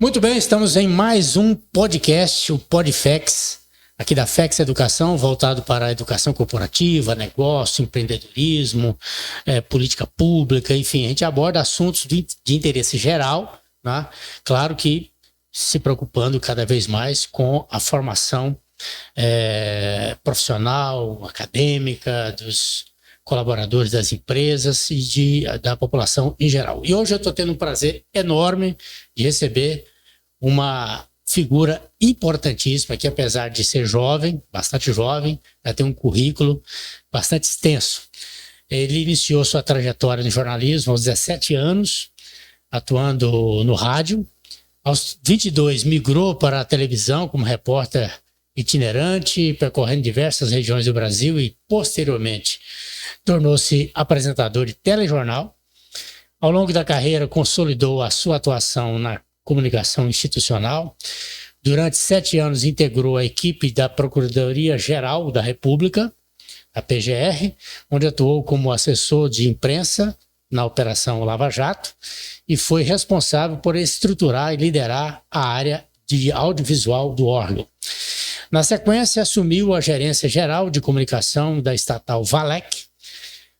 Muito bem, estamos em mais um podcast, o Podfex, aqui da Fex Educação, voltado para a educação corporativa, negócio, empreendedorismo, política pública, enfim, a gente aborda assuntos de interesse geral, né? Claro que se preocupando cada vez mais com a formação profissional, acadêmica, dos colaboradores das empresas e da população em geral. E hoje eu estou tendo um prazer enorme de receber uma figura importantíssima que, apesar de ser jovem, bastante jovem, já tem um currículo bastante extenso. Ele iniciou sua trajetória no jornalismo aos 17 anos, atuando no rádio. Aos 22, migrou para a televisão como repórter itinerante, percorrendo diversas regiões do Brasil e, posteriormente, tornou-se apresentador de telejornal. Ao longo da carreira, consolidou a sua atuação na comunicação institucional. Durante 7 anos, integrou a equipe da Procuradoria-Geral da República, a PGR, onde atuou como assessor de imprensa na Operação Lava Jato e foi responsável por estruturar e liderar a área de audiovisual do órgão. Na sequência, assumiu a gerência geral de comunicação da estatal Valec,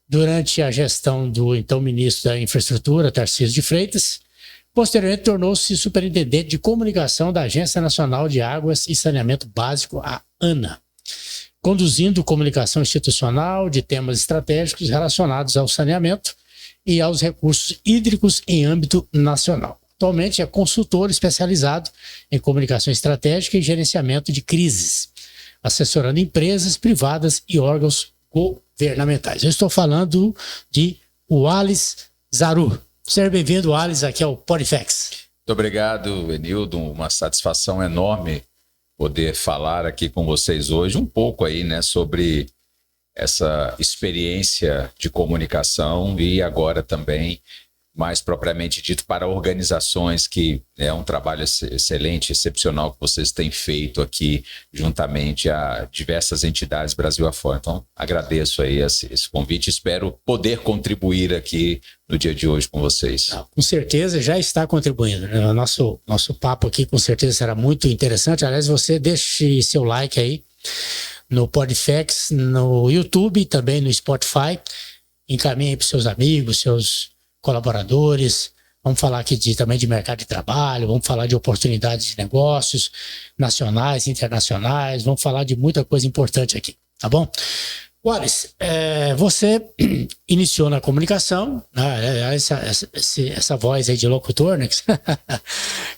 durante a gestão do então ministro da Infraestrutura, Tarcísio de Freitas. Posteriormente, tornou-se superintendente de comunicação da Agência Nacional de Águas e Saneamento Básico, a ANA, conduzindo comunicação institucional de temas estratégicos relacionados ao saneamento e aos recursos hídricos em âmbito nacional. Atualmente é consultor especializado em comunicação estratégica e gerenciamento de crises, assessorando empresas privadas e órgãos governamentais. Eu estou falando de Wallace Zaru. Seja bem-vindo, Wallace, aqui ao Podfex. Muito obrigado, Enildo. Uma satisfação enorme poder falar aqui com vocês hoje um pouco aí, né, sobre essa experiência de comunicação e agora também, mais propriamente dito, para organizações, que é um trabalho excelente, excepcional que vocês têm feito aqui juntamente a diversas entidades Brasil afora. Então, agradeço aí esse convite, espero poder contribuir aqui no dia de hoje com vocês. Com certeza já está contribuindo, né? O nosso papo aqui com certeza será muito interessante. Aliás, você deixe seu like aí no Podfex, no YouTube e também no Spotify. Encaminhe para os seus amigos, seus colaboradores. Vamos falar aqui também de mercado de trabalho, vamos falar de oportunidades de negócios nacionais, internacionais, vamos falar de muita coisa importante aqui, tá bom? Wallace, você iniciou na comunicação, né, essa voz aí de locutor, né,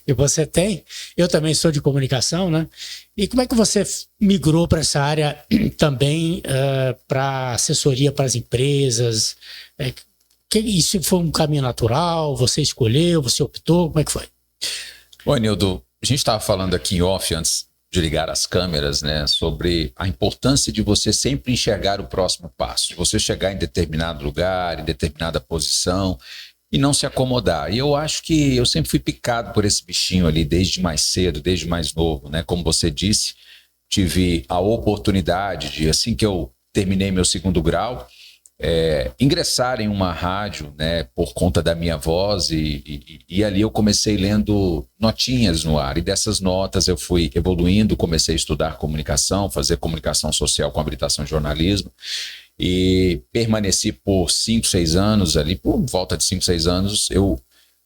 que você tem. Eu também sou de comunicação, né? E como é que você migrou para essa área também, para assessoria para as empresas? Isso foi um caminho natural? Você escolheu? Você optou? Como é que foi? Bom, Enildo, a gente estava falando aqui em off, antes de ligar as câmeras, né, sobre a importância de você sempre enxergar o próximo passo, de você chegar em determinado lugar, em determinada posição e não se acomodar. E eu acho que eu sempre fui picado por esse bichinho ali desde mais cedo, desde mais novo, né? Como você disse, tive a oportunidade de, assim que eu terminei meu 2º grau, ingressar em uma rádio, né, por conta da minha voz e ali eu comecei lendo notinhas no ar, e dessas notas eu fui evoluindo, comecei a estudar comunicação, fazer comunicação social com habilitação em jornalismo e permaneci por 5, 6 anos ali, por volta de 5, 6 anos eu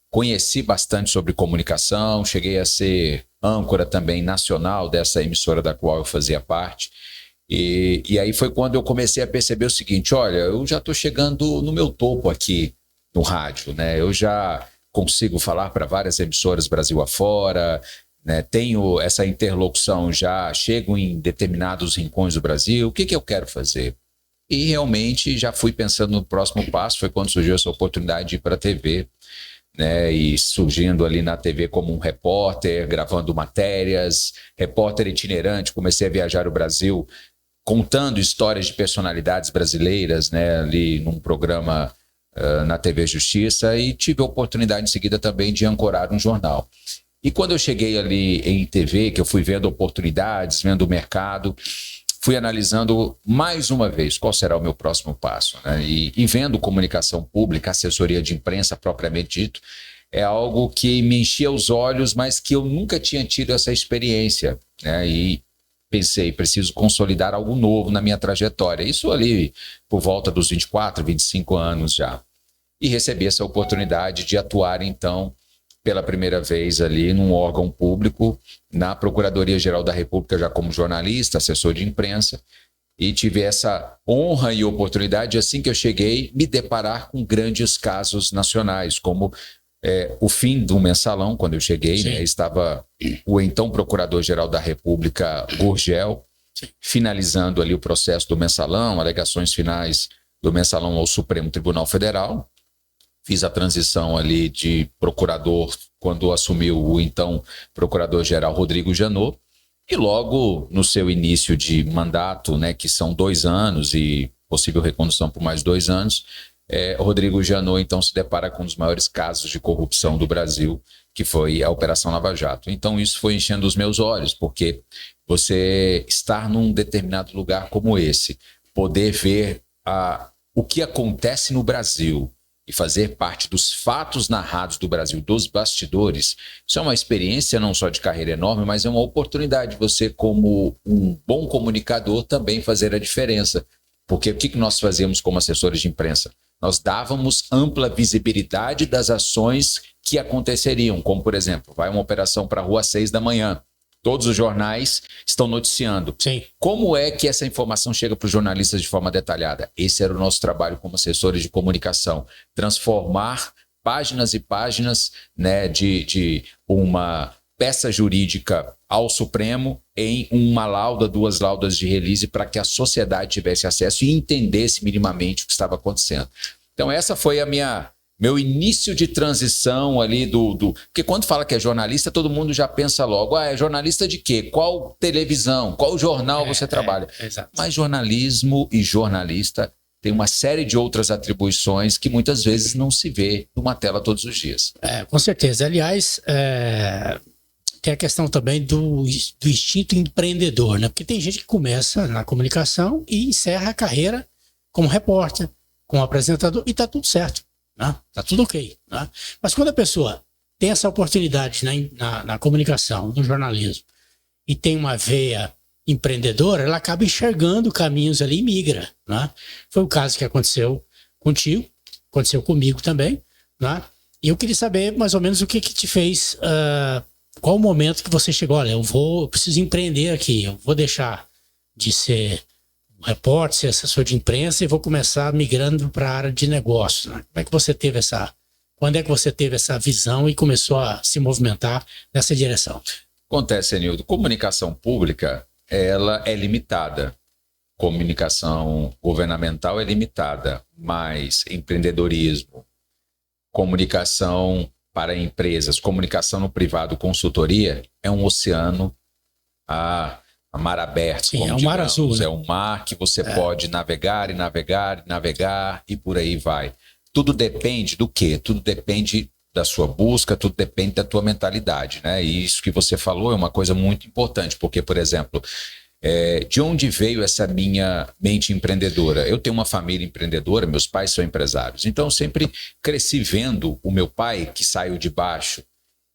conheci bastante sobre comunicação, cheguei a ser âncora também nacional dessa emissora da qual eu fazia parte. E aí foi quando eu comecei a perceber o seguinte: olha, eu já estou chegando no meu topo aqui no rádio, né? Eu já consigo falar para várias emissoras Brasil afora, né? Tenho essa interlocução, já chego em determinados rincões do Brasil, o que eu quero fazer? E realmente já fui pensando no próximo passo, foi quando surgiu essa oportunidade de ir para a TV, né, e surgindo ali na TV como um repórter, gravando matérias, repórter itinerante, comecei a viajar o Brasil, contando histórias de personalidades brasileiras, né, ali num programa na TV Justiça, e tive a oportunidade em seguida também de ancorar um jornal. E quando eu cheguei ali em TV, que eu fui vendo oportunidades, vendo o mercado, fui analisando mais uma vez qual será o meu próximo passo, né? E vendo comunicação pública, assessoria de imprensa propriamente dito, é algo que me enchia os olhos, mas que eu nunca tinha tido essa experiência, né? E pensei, preciso consolidar algo novo na minha trajetória. Isso ali por volta dos 24, 25 anos já. E recebi essa oportunidade de atuar, então, pela primeira vez ali num órgão público, na Procuradoria-Geral da República, já como jornalista, assessor de imprensa, e tive essa honra e oportunidade, assim que eu cheguei, me deparar com grandes casos nacionais, como o fim do mensalão, quando eu cheguei, né, estava o então Procurador-Geral da República, Gurgel, finalizando ali o processo do mensalão, alegações finais do mensalão ao Supremo Tribunal Federal. Fiz a transição ali de procurador quando assumiu o então Procurador-Geral Rodrigo Janot, e logo no seu início de mandato, né, que são 2 anos e possível recondução por mais 2 anos, Rodrigo Janot então se depara com um dos maiores casos de corrupção do Brasil, que foi a Operação Lava Jato. Então isso foi enchendo os meus olhos, porque você estar num determinado lugar como esse, poder ver o que acontece no Brasil e fazer parte dos fatos narrados do Brasil, dos bastidores, isso é uma experiência não só de carreira enorme, mas é uma oportunidade de você, como um bom comunicador, também fazer a diferença. Porque o que nós fazíamos como assessores de imprensa? Nós dávamos ampla visibilidade das ações que aconteceriam, como, por exemplo, vai uma operação para a rua às 6 da manhã. Todos os jornais estão noticiando. Sim. Como é que essa informação chega para os jornalistas de forma detalhada? Esse era o nosso trabalho como assessores de comunicação. Transformar páginas e páginas, né, de uma peça jurídica ao Supremo em uma lauda, 2 laudas de release, para que a sociedade tivesse acesso e entendesse minimamente o que estava acontecendo. Então essa foi meu início de transição ali Porque quando fala que é jornalista, todo mundo já pensa logo, é jornalista de quê? Qual televisão? Qual jornal você trabalha? Exato. Mas jornalismo e jornalista tem uma série de outras atribuições que muitas vezes não se vê numa tela todos os dias. Com certeza. Aliás, tem a questão também do instinto empreendedor, né? Porque tem gente que começa na comunicação e encerra a carreira como repórter, como apresentador, e tá tudo certo. Né? Tá tudo ok, né? Mas quando a pessoa tem essa oportunidade na comunicação, no jornalismo, e tem uma veia empreendedora, ela acaba enxergando caminhos ali e migra, né? Foi o caso que aconteceu contigo, aconteceu comigo também, né? E eu queria saber mais ou menos o que te fez, qual o momento que você chegou, olha, eu preciso empreender aqui, eu vou deixar de ser repórter, ser assessor de imprensa e vou começar migrando para a área de negócio, né? Como é que você teve quando é que você teve essa visão e começou a se movimentar nessa direção? Acontece, Nildo, comunicação pública, ela é limitada. Comunicação governamental é limitada, mas empreendedorismo, comunicação para empresas, comunicação no privado, consultoria, é um oceano a mar aberto. Sim, é um mar azul. Né? É um mar que você pode navegar e navegar e navegar e por aí vai. Tudo depende do quê? Tudo depende da sua busca, tudo depende da tua mentalidade, né? E isso que você falou é uma coisa muito importante, porque, por exemplo, de onde veio essa minha mente empreendedora? Eu tenho uma família empreendedora, meus pais são empresários, então eu sempre cresci vendo o meu pai, que saiu de baixo,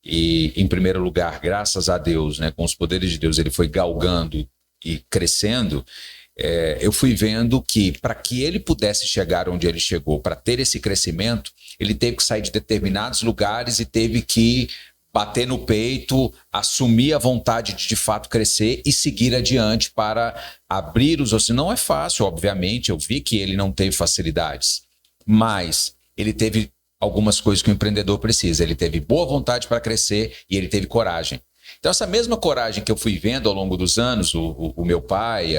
e, em primeiro lugar, graças a Deus, né, com os poderes de Deus, ele foi galgando e crescendo. Eu fui vendo que, para que ele pudesse chegar onde ele chegou, para ter esse crescimento, ele teve que sair de determinados lugares e teve que bater no peito, assumir a vontade de fato crescer e seguir adiante para abrir os ossos. Não é fácil, obviamente, eu vi que ele não teve facilidades, mas ele teve algumas coisas que o empreendedor precisa. Ele teve boa vontade para crescer e ele teve coragem. Então, essa mesma coragem que eu fui vendo ao longo dos anos, o meu pai,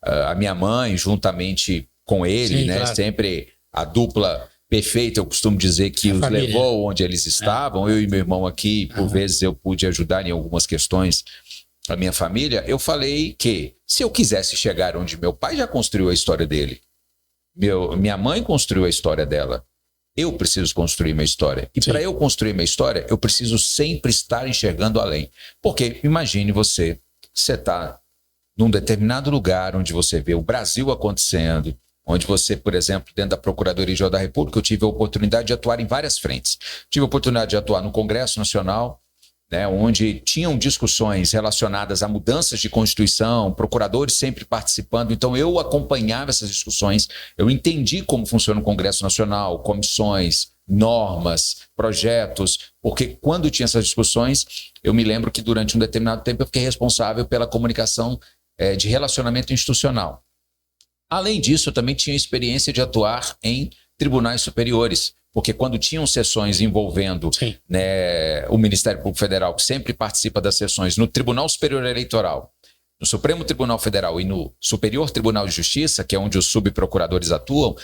a minha mãe, juntamente com ele, sim, né? Claro. Sempre a dupla perfeita, eu costumo dizer que os levou onde eles estavam. Eu e meu irmão aqui, por vezes eu pude ajudar em algumas questões a minha família. Eu falei que se eu quisesse chegar onde meu pai já construiu a história dele, minha mãe construiu a história dela, eu preciso construir minha história. E para eu construir minha história, eu preciso sempre estar enxergando além. Porque imagine você está num determinado lugar onde você vê o Brasil acontecendo, onde você, por exemplo, dentro da Procuradoria-Geral da República, eu tive a oportunidade de atuar em várias frentes. Tive a oportunidade de atuar no Congresso Nacional, né, onde tinham discussões relacionadas a mudanças de Constituição, procuradores sempre participando. Então, eu acompanhava essas discussões, eu entendi como funciona o Congresso Nacional, comissões, normas, projetos, porque quando tinha essas discussões, eu me lembro que durante um determinado tempo eu fiquei responsável pela comunicação de relacionamento institucional. Além disso, eu também tinha experiência de atuar em tribunais superiores, porque quando tinham sessões envolvendo, né, o Ministério Público Federal, que sempre participa das sessões no Tribunal Superior Eleitoral, no Supremo Tribunal Federal e no Superior Tribunal de Justiça, que é onde os subprocuradores atuam,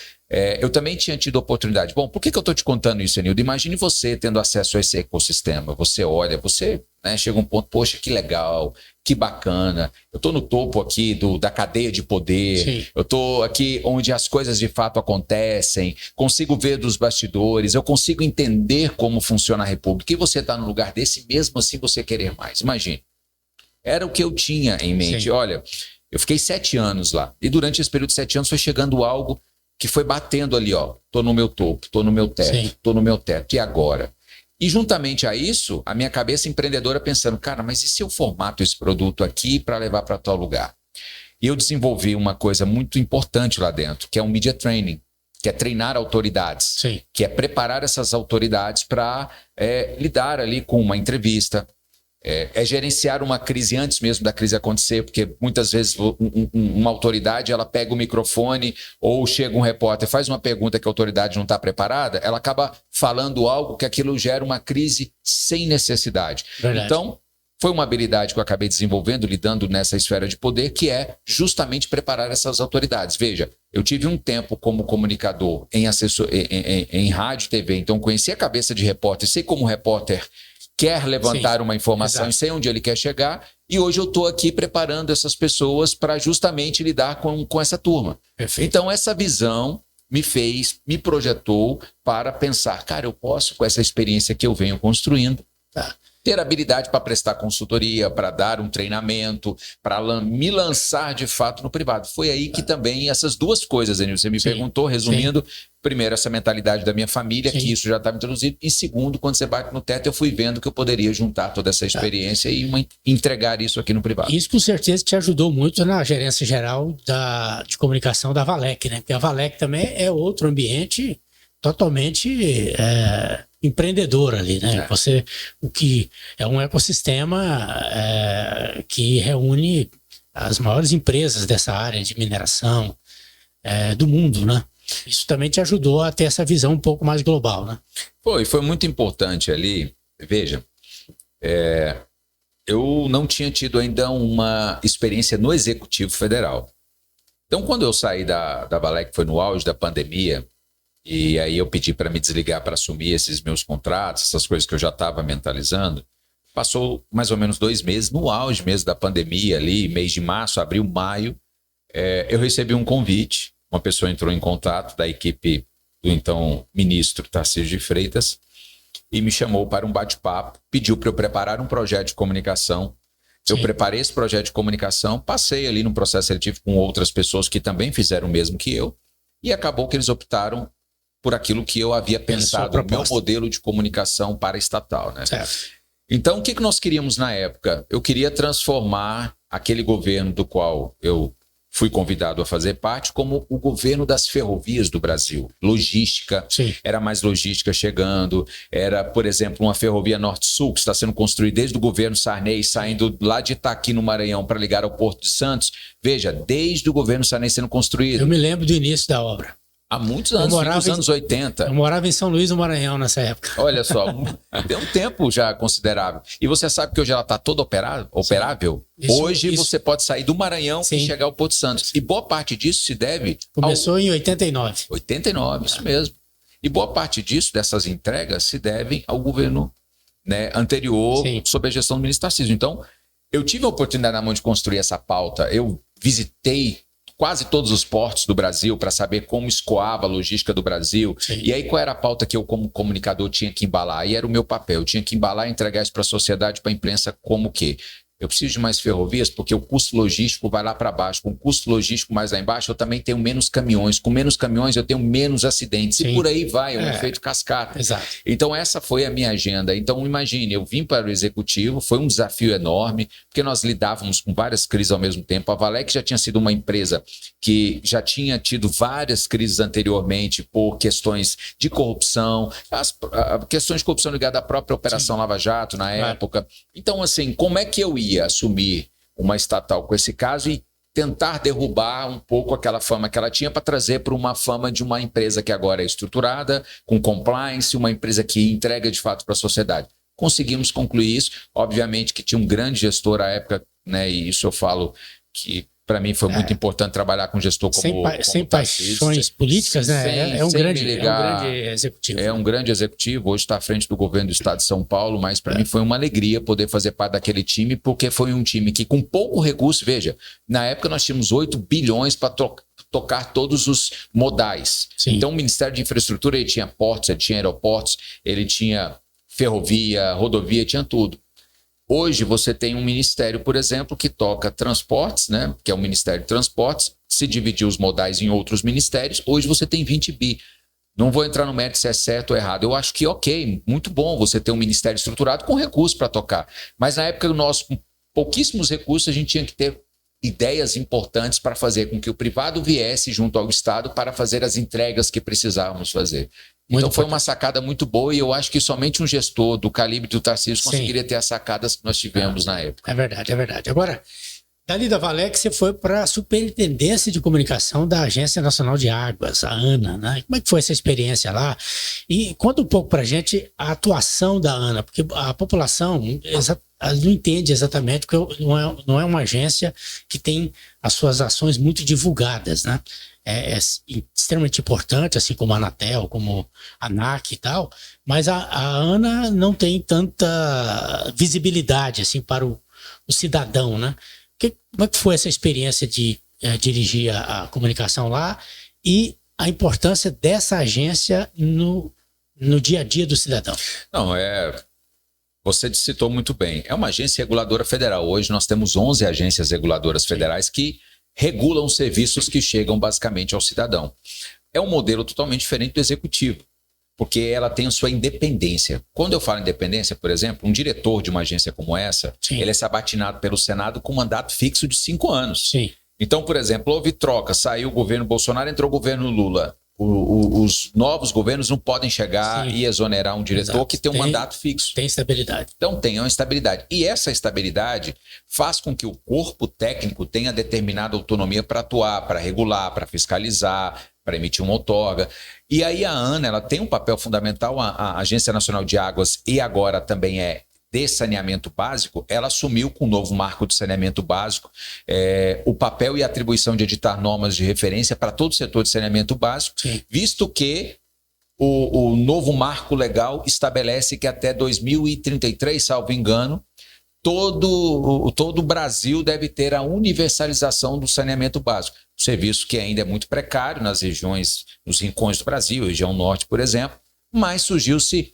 eu também tinha tido oportunidade. Bom, por que eu estou te contando isso, Enildo? Imagine você tendo acesso a esse ecossistema. Você olha, você, né, chega a um ponto, poxa, que legal, que bacana. Eu estou no topo aqui da cadeia de poder. Sim. Eu estou aqui onde as coisas de fato acontecem, consigo ver dos bastidores, eu consigo entender como funciona a República. E você está num lugar desse, mesmo assim você querer mais. Imagine. Era o que eu tinha em mente. Sim. Olha, eu fiquei 7 anos lá. E durante esse período de 7 anos foi chegando algo que foi batendo ali, ó. Tô no meu topo, tô no meu teto, tô no meu teto. E agora? E juntamente a isso, a minha cabeça empreendedora pensando, cara, mas e se eu formato esse produto aqui para levar para tal lugar? E eu desenvolvi uma coisa muito importante lá dentro, que é um media training, que é treinar autoridades, Sim. que é preparar essas autoridades para lidar ali com uma entrevista, gerenciar uma crise antes mesmo da crise acontecer, porque muitas vezes uma autoridade ela pega o microfone ou chega um repórter, faz uma pergunta que a autoridade não está preparada, ela acaba falando algo que aquilo gera uma crise sem necessidade. Verdade. Então, foi uma habilidade que eu acabei desenvolvendo, lidando nessa esfera de poder, que é justamente preparar essas autoridades. Veja, eu tive um tempo como comunicador em rádio e TV, então conheci a cabeça de repórter, sei como o repórter quer levantar uma informação e sei onde ele quer chegar, e hoje eu estou aqui preparando essas pessoas para justamente lidar com essa turma. Perfeito. Então essa visão me projetou para pensar, cara, eu posso, com essa experiência que eu venho construindo, ter habilidade para prestar consultoria, para dar um treinamento, para me lançar de fato no privado. Foi aí que também essas duas coisas, Enildo, você me perguntou, resumindo, primeiro, essa mentalidade da minha família, que isso já estava introduzido, e segundo, quando você bate no teto, eu fui vendo que eu poderia juntar toda essa experiência e entregar isso aqui no privado. Isso com certeza te ajudou muito na gerência geral de comunicação da Valec, né? Porque a Valec também é outro ambiente totalmente empreendedor ali, né? O que é um ecossistema que reúne as maiores empresas dessa área de mineração do mundo, né? Isso também te ajudou a ter essa visão um pouco mais global, né? Foi muito importante ali. Veja, eu não tinha tido ainda uma experiência no Executivo Federal. Então, quando eu saí da Valec, foi no auge da pandemia, e aí eu pedi para me desligar para assumir esses meus contratos, essas coisas que eu já estava mentalizando. Passou mais ou menos 2 meses, no auge mesmo da pandemia ali, mês de março, abril, maio, eu recebi um convite. Uma pessoa entrou em contato da equipe do então ministro Tarcísio de Freitas e me chamou para um bate-papo, pediu para eu preparar um projeto de comunicação. Sim. Eu preparei esse projeto de comunicação, passei ali num processo seletivo com outras pessoas que também fizeram o mesmo que eu, e acabou que eles optaram por aquilo que eu havia pensado, o meu modelo de comunicação para estatal, né? Certo. Então, o que nós queríamos na época? Eu queria transformar aquele governo do qual eu fui convidado a fazer parte como o governo das ferrovias do Brasil. Logística, Sim. Era mais logística chegando, era, por exemplo, uma ferrovia Norte-Sul que está sendo construída desde o governo Sarney, saindo lá de Itaqui, no Maranhão, para ligar ao Porto de Santos. Veja, desde o governo Sarney sendo construído. Eu me lembro do início da obra. Há muitos anos, nos anos 80. Eu morava em São Luís, no Maranhão, nessa época. Olha só, tem um tempo já considerável. E você sabe que hoje ela está toda operável? Hoje você pode sair do Maranhão e chegar ao Porto Santos. E boa parte disso se deve... Começou em 89. 89, isso mesmo. E boa parte disso, dessas entregas, se devem ao governo, né, anterior, sob a gestão do ministro Tarcísio. Então, eu tive a oportunidade na mão de construir essa pauta. Eu visitei quase todos os portos do Brasil para saber como escoava a logística do Brasil. Sim. E aí qual era a pauta que eu, como comunicador, tinha que embalar? E era o meu papel. Eu tinha que embalar e entregar isso para a sociedade, para a imprensa, como o quê? Eu preciso de mais ferrovias porque o custo logístico vai lá para baixo. Com o custo logístico mais lá embaixo, eu também tenho menos caminhões. Com menos caminhões, eu tenho menos acidentes. Sim. E por aí vai, é um efeito cascata. Exato. Então, essa foi a minha agenda. Então, imagine, eu vim para o executivo, foi um desafio enorme, porque nós lidávamos com várias crises ao mesmo tempo. A Valec já tinha sido uma empresa que já tinha tido várias crises anteriormente por questões de corrupção, questões de corrupção ligadas à própria Operação Lava Jato na época. Então, assim, como é que eu ia assumir uma estatal com esse caso e tentar derrubar um pouco aquela fama que ela tinha para trazer para uma fama de uma empresa que agora é estruturada, com compliance, uma empresa que entrega de fato para a sociedade. Conseguimos concluir isso. Obviamente que tinha um grande gestor à época, né, e isso eu falo que para mim foi muito importante trabalhar com um gestor como sem paixões políticas, né? É um grande executivo. É um grande executivo, hoje está à frente do governo do estado de São Paulo, mas para mim foi uma alegria poder fazer parte daquele time, porque foi um time que com pouco recurso, veja, na época nós tínhamos 8 bilhões para tocar todos os modais. Sim. Então o Ministério de Infraestrutura, ele tinha portos, ele tinha aeroportos, ele tinha ferrovia, rodovia, tinha tudo. Hoje você tem um ministério, por exemplo, que toca transportes, né? Que é o Ministério de Transportes, se dividir os modais em outros ministérios, hoje você tem 20 bi. Não vou entrar no mérito se é certo ou errado. Eu acho que ok, muito bom você ter um ministério estruturado com recursos para tocar. Mas na época nós, com pouquíssimos recursos, a gente tinha que ter ideias importantes para fazer com que o privado viesse junto ao Estado para fazer as entregas que precisávamos fazer. Então foi uma sacada muito boa e eu acho que somente um gestor do calibre do Tarcísio conseguiria ter as sacadas que nós tivemos na época. É verdade, é verdade. Agora, dali da Valec, você foi para a Superintendência de Comunicação da Agência Nacional de Águas, a ANA, né? Como é que foi essa experiência lá? E conta um pouco para a gente a atuação da ANA, porque a população não entende exatamente, porque não é uma agência que tem as suas ações muito divulgadas, né? É extremamente importante, assim como a Anatel, como a ANAC e tal, mas a ANA não tem tanta visibilidade assim, para o cidadão, né? Como é que foi essa experiência de dirigir a comunicação lá e a importância dessa agência no dia a dia do cidadão? Não, você citou muito bem. É uma agência reguladora federal. Hoje nós temos 11 agências reguladoras federais que regulam serviços que chegam basicamente ao cidadão. É um modelo totalmente diferente do executivo, porque ela tem a sua independência. Quando eu falo independência, por exemplo, um diretor de uma agência como essa, ele é sabatinado pelo Senado com mandato fixo de 5 anos. Sim. Então, por exemplo, houve troca, saiu o governo Bolsonaro, entrou o governo Lula. Os novos governos não podem chegar e exonerar um diretor que tem um mandato fixo. Tem estabilidade. Então tem uma estabilidade. E essa estabilidade faz com que o corpo técnico tenha determinada autonomia para atuar, para regular, para fiscalizar, para emitir uma outorga. E aí a ANA, ela tem um papel fundamental, a Agência Nacional de Águas, e agora também de saneamento básico, ela assumiu com o novo marco de saneamento básico o papel e a atribuição de editar normas de referência para todo o setor de saneamento básico, visto que o novo marco legal estabelece que até 2033, salvo engano, todo o Brasil deve ter a universalização do saneamento básico. Um serviço que ainda é muito precário nas regiões, nos rincões do Brasil, região norte, por exemplo, mas surgiu-se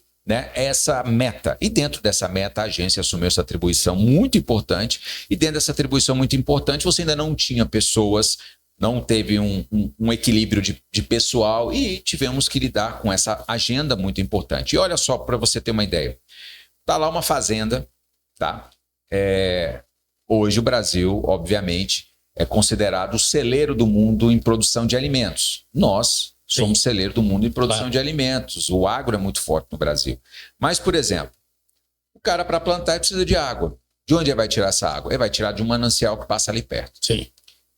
essa meta. E dentro dessa meta, a agência assumiu essa atribuição muito importante. E dentro dessa atribuição muito importante, você ainda não tinha pessoas, não teve um equilíbrio de pessoal e tivemos que lidar com essa agenda muito importante. E olha só, para você ter uma ideia. Está lá uma fazenda, tá? Hoje o Brasil, obviamente, é considerado o celeiro do mundo em produção de alimentos. Nós somos celeiro do mundo em produção de alimentos. O agro é muito forte no Brasil. Mas, por exemplo, o cara para plantar precisa de água. De onde ele vai tirar essa água? Ele vai tirar de um manancial que passa ali perto. Sim.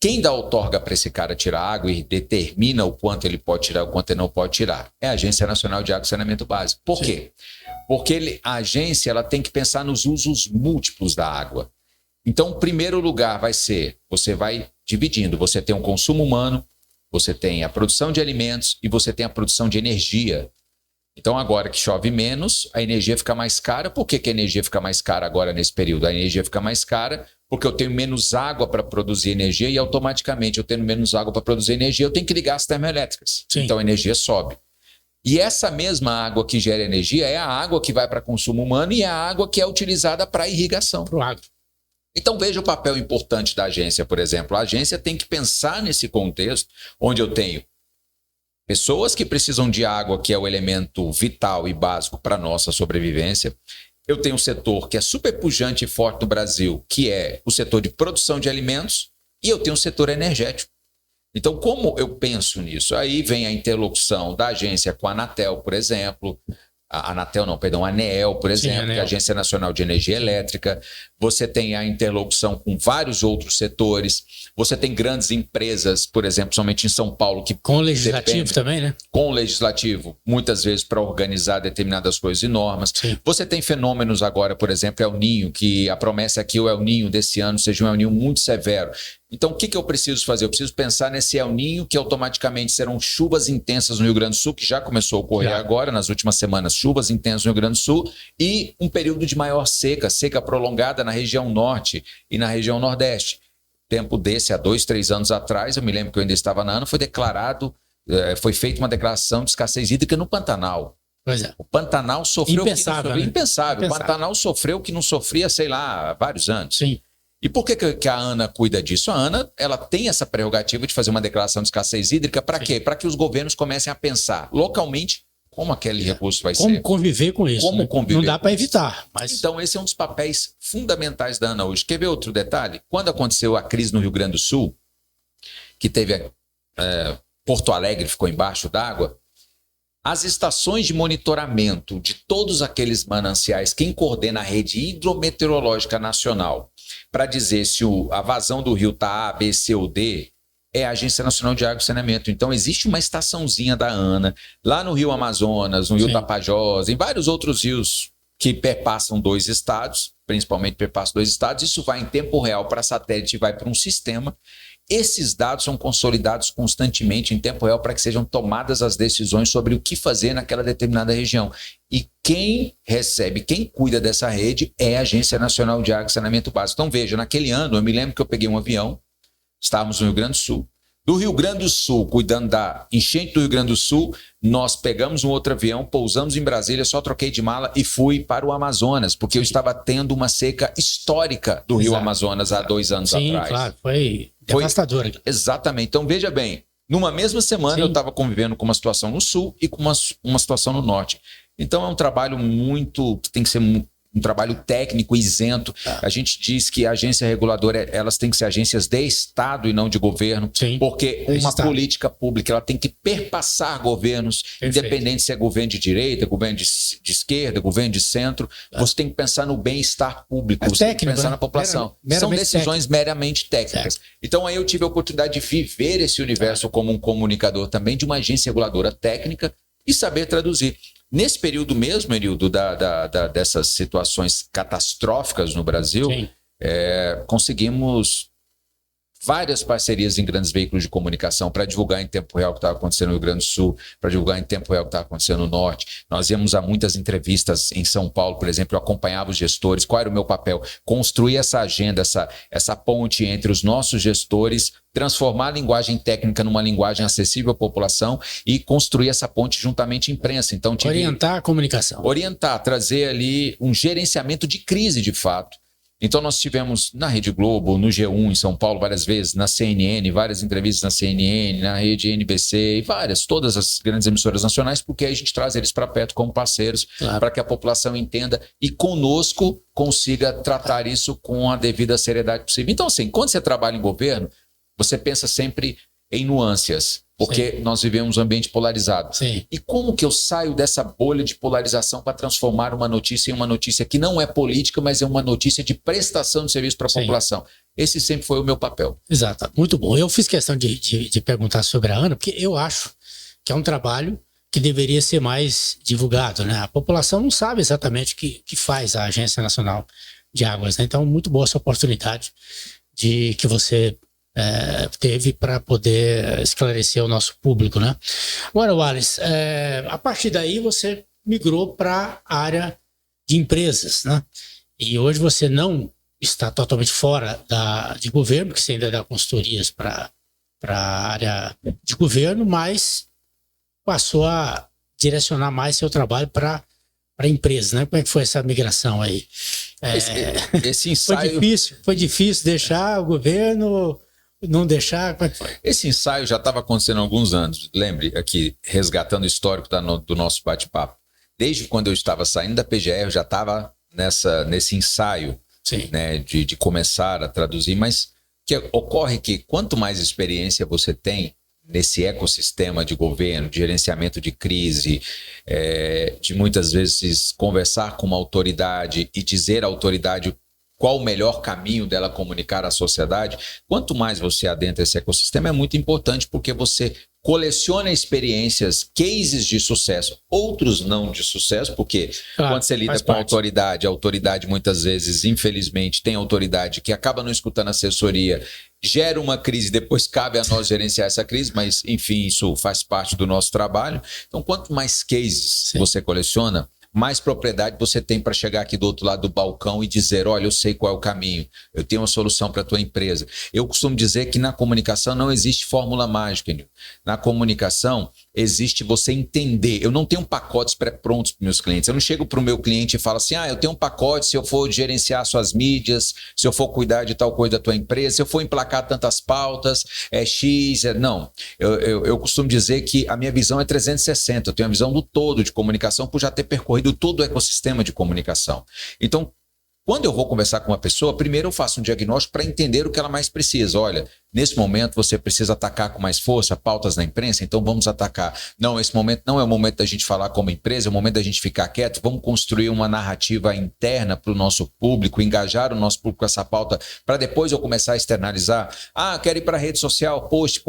Quem dá outorga para esse cara tirar água e determina o quanto ele pode tirar e o quanto ele não pode tirar? É a Agência Nacional de Água e Saneamento Básico. Por quê? Porque a agência ela tem que pensar nos usos múltiplos da água. Então, o primeiro lugar vai ser, você vai dividindo. Você tem um consumo humano, você tem a produção de alimentos e você tem a produção de energia. Então, agora que chove menos, a energia fica mais cara. Por que a energia fica mais cara agora nesse período? A energia fica mais cara porque eu tenho menos água para produzir energia e automaticamente eu tendo menos água para produzir energia, eu tenho que ligar as termoelétricas. Sim. Então, a energia sobe. E essa mesma água que gera energia é a água que vai para consumo humano e é a água que é utilizada para irrigação. Para o agro. Então veja o papel importante da agência, por exemplo. A agência tem que pensar nesse contexto onde eu tenho pessoas que precisam de água, que é o elemento vital e básico para a nossa sobrevivência. Eu tenho um setor que é super pujante e forte no Brasil, que é o setor de produção de alimentos, e eu tenho um setor energético. Então, como eu penso nisso? Aí vem a interlocução da agência com a Anatel, por exemplo. A ANEEL, por exemplo, Sim, que é a Agência Nacional de Energia Elétrica. Você tem a interlocução com vários outros setores. Você tem grandes empresas, por exemplo, somente em São Paulo, que com o legislativo também, né? Com o legislativo, muitas vezes para organizar determinadas coisas e normas. Sim. Você tem fenômenos agora, por exemplo, El Ninho, que a promessa é que o El Ninho desse ano seja um El Ninho muito severo. Então, o que eu preciso fazer? Eu preciso pensar nesse El Ninho, que automaticamente serão chuvas intensas no Rio Grande do Sul, que já começou a ocorrer agora, nas últimas semanas, chuvas intensas no Rio Grande do Sul, e um período de maior seca, seca prolongada na região norte e na região nordeste. Tempo desse, há 2, 3 anos atrás, eu me lembro que eu ainda estava na ANA, foi feita uma declaração de escassez hídrica no Pantanal. Pois é. O Pantanal sofreu Impensável, o que não sofria, né? Impensável. O Pantanal sofreu o que não sofria, sei lá, há vários anos. Sim. E por que a ANA cuida disso? A ANA, ela tem essa prerrogativa de fazer uma declaração de escassez hídrica para quê? Para que os governos comecem a pensar localmente como aquele recurso vai ser. Como conviver com isso. Como né? conviver. Não dá para evitar. Mas... Então, esse é um dos papéis fundamentais da ANA hoje. Quer ver outro detalhe? Quando aconteceu a crise no Rio Grande do Sul, que teve Porto Alegre ficou embaixo d'água, as estações de monitoramento de todos aqueles mananciais, quem coordena a rede hidrometeorológica nacional, para dizer se a vazão do rio está A, B, C ou D, é a Agência Nacional de Água e Saneamento. Então, existe uma estaçãozinha da ANA, lá no Rio Amazonas, no Rio Tapajós, em vários outros rios que perpassam 2 estados, principalmente perpassam 2 estados, isso vai em tempo real para satélite e vai para um sistema. Esses dados são consolidados constantemente em tempo real para que sejam tomadas as decisões sobre o que fazer naquela determinada região. E quem recebe, quem cuida dessa rede é a Agência Nacional de Água e Saneamento Básico. Então veja, naquele ano eu me lembro que eu peguei um avião, estávamos no Rio Grande do Sul. Do Rio Grande do Sul, cuidando da enchente do Rio Grande do Sul, nós pegamos um outro avião, pousamos em Brasília, só troquei de mala e fui para o Amazonas, porque eu estava tendo uma seca histórica do Rio Amazonas há 2 anos atrás. Sim, claro, foi devastador. Exatamente. Então, veja bem, numa mesma semana eu estava convivendo com uma situação no Sul e com uma situação no Norte. Então, é um trabalho tem que ser um trabalho técnico isento. A gente diz que a agência reguladora, elas têm que ser agências de Estado e não de governo, porque uma política pública ela tem que perpassar governos, independente se é governo de direita, governo de esquerda, governo de centro. Você tem que pensar no bem-estar público, você tem que pensar na população. São decisões meramente técnicas. Então aí eu tive a oportunidade de viver esse universo como um comunicador também de uma agência reguladora técnica e saber traduzir. Nesse período mesmo, Erildo, dessas situações catastróficas no Brasil, conseguimos várias parcerias em grandes veículos de comunicação para divulgar em tempo real o que estava acontecendo no Rio Grande do Sul, para divulgar em tempo real o que estava acontecendo no Norte. Nós íamos a muitas entrevistas em São Paulo, por exemplo, eu acompanhava os gestores. Qual era o meu papel? Construir essa agenda, essa ponte entre os nossos gestores, transformar a linguagem técnica numa linguagem acessível à população e construir essa ponte juntamente à imprensa. Então, orientar a comunicação. Orientar, trazer ali um gerenciamento de crise, de fato. Então, nós tivemos na Rede Globo, no G1 em São Paulo várias vezes, na CNN, várias entrevistas na CNN, na rede NBC e todas as grandes emissoras nacionais, porque aí a gente traz eles para perto como parceiros, para que a população entenda e conosco consiga tratar isso com a devida seriedade possível. Então, assim, quando você trabalha em governo, você pensa sempre em nuances, porque nós vivemos um ambiente polarizado. E como que eu saio dessa bolha de polarização para transformar uma notícia em uma notícia que não é política, mas é uma notícia de prestação de serviço para a população? Esse sempre foi o meu papel. Exato, muito bom. Eu fiz questão de perguntar sobre a ANA, porque eu acho que é um trabalho que deveria ser mais divulgado, né? A população não sabe exatamente o que faz a Agência Nacional de Águas, né? Então, muito boa essa oportunidade que você teve para poder esclarecer o nosso público, né? Agora, Wallace, a partir daí você migrou para a área de empresas, né? E hoje você não está totalmente fora de governo, porque você ainda dá consultorias para a área de governo, mas passou a direcionar mais seu trabalho para empresas, né? Como é que foi essa migração aí? Esse ensaio... Foi difícil deixar o governo, não deixar, como é que foi? Esse ensaio já estava acontecendo há alguns anos, lembre, aqui, resgatando o histórico do nosso bate-papo. Desde quando eu estava saindo da PGR, eu já estava nesse ensaio, né, de começar a traduzir, mas que ocorre que quanto mais experiência você tem nesse ecossistema de governo, de gerenciamento de crise, de muitas vezes conversar com uma autoridade e dizer à autoridade qual o melhor caminho dela comunicar à sociedade, quanto mais você adentra esse ecossistema, é muito importante porque você coleciona experiências, cases de sucesso, outros não de sucesso, porque quando você lida com a autoridade muitas vezes, infelizmente, tem autoridade que acaba não escutando assessoria, gera uma crise, depois cabe a nós gerenciar essa crise, mas enfim, isso faz parte do nosso trabalho. Então, quanto mais cases você coleciona, mais propriedade você tem para chegar aqui do outro lado do balcão e dizer, olha, eu sei qual é o caminho, eu tenho uma solução para a tua empresa. Eu costumo dizer que na comunicação não existe fórmula mágica, Nil. Na comunicação existe você entender. Eu não tenho pacotes pré-prontos para meus clientes. Eu não chego para o meu cliente e falo assim, eu tenho um pacote se eu for gerenciar suas mídias, se eu for cuidar de tal coisa da tua empresa, se eu for emplacar tantas pautas, X, não. Eu costumo dizer que a minha visão é 360, eu tenho a visão do todo de comunicação por já ter percorrido todo o ecossistema de comunicação. Então, quando eu vou conversar com uma pessoa, primeiro eu faço um diagnóstico para entender o que ela mais precisa. Olha, nesse momento você precisa atacar com mais força pautas na imprensa, então vamos atacar. Não, esse momento não é o momento da gente falar como empresa, é o momento da gente ficar quieto, vamos construir uma narrativa interna para o nosso público, engajar o nosso público com essa pauta, para depois eu começar a externalizar. Quero ir para a rede social, post,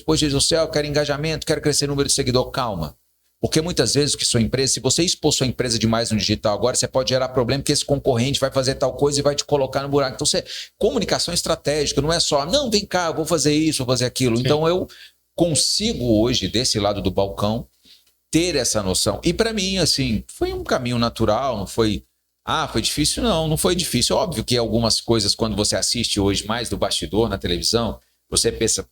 rede social, quero engajamento, quero crescer o número de seguidor. Calma. Porque muitas vezes que sua empresa, se você expor sua empresa demais no digital agora, você pode gerar problema porque esse concorrente vai fazer tal coisa e vai te colocar no buraco. Então, comunicação estratégica, não é só, não, vem cá, vou fazer isso, vou fazer aquilo. Sim. Então, eu consigo hoje, desse lado do balcão, ter essa noção. E para mim, assim, foi um caminho natural, não foi... foi difícil? Não foi difícil. Óbvio que algumas coisas, quando você assiste hoje mais do bastidor na televisão, você pensa,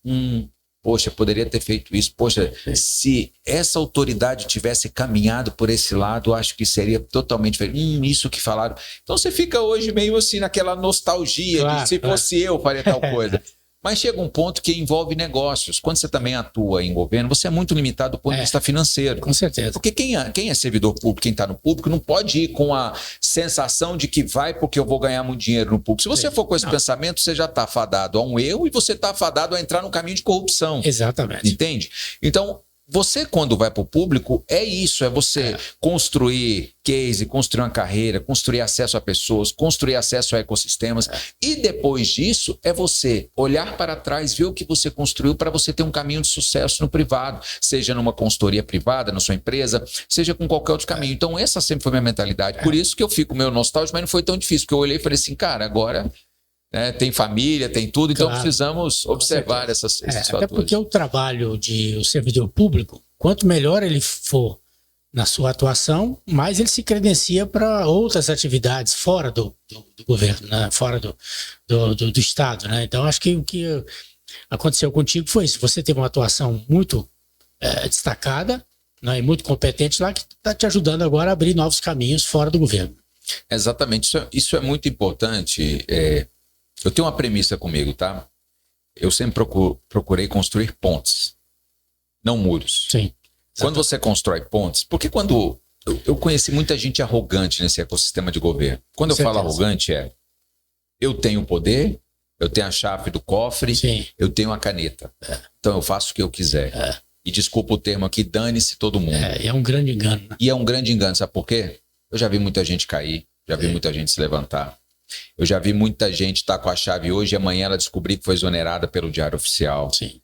poxa, poderia ter feito isso. Poxa, se essa autoridade tivesse caminhado por esse lado, acho que seria totalmente diferente. Isso que falaram. Então você fica hoje meio assim naquela nostalgia de se fosse eu faria tal coisa. Mas chega um ponto que envolve negócios. Quando você também atua em governo, você é muito limitado do ponto de vista financeiro. Com certeza. Porque quem é servidor público, quem está no público, não pode ir com a sensação de que vai porque eu vou ganhar muito dinheiro no público. Se você for com esse pensamento, você já está fadado a um erro e você está fadado a entrar no caminho de corrupção. Exatamente. Entende? Então, você, quando vai para o público, é isso, é você construir case, construir uma carreira, construir acesso a pessoas, construir acesso a ecossistemas. E depois disso, é você olhar para trás, ver o que você construiu para você ter um caminho de sucesso no privado, seja numa consultoria privada, na sua empresa, seja com qualquer outro caminho. Então, essa sempre foi minha mentalidade. Por isso que eu fico meio nostálgico, mas não foi tão difícil, porque eu olhei e falei assim, cara, agora... tem família, tem tudo, então precisamos observar esses fatores. Até porque o trabalho de servidor público, quanto melhor ele for na sua atuação, mais ele se credencia para outras atividades fora do governo, né? Fora do Estado. Né? Então, acho que o que aconteceu contigo foi isso. Você teve uma atuação muito destacada, né? E muito competente lá, que está te ajudando agora a abrir novos caminhos fora do governo. Exatamente. Isso é muito importante. Eu tenho uma premissa comigo, tá? Eu sempre procurei construir pontes, não muros. Sim. Quando você constrói pontes, porque quando eu conheci muita gente arrogante nesse ecossistema de governo. Quando eu falo arrogante eu tenho o poder, eu tenho a chave do cofre, eu tenho a caneta. Então eu faço o que eu quiser. E desculpa o termo aqui, dane-se todo mundo. É um grande engano. Né? E é um grande engano, sabe por quê? Eu já vi muita gente cair, já vi muita gente se levantar. Eu já vi muita gente estar com a chave hoje e amanhã ela descobrir que foi exonerada pelo Diário Oficial. Sim.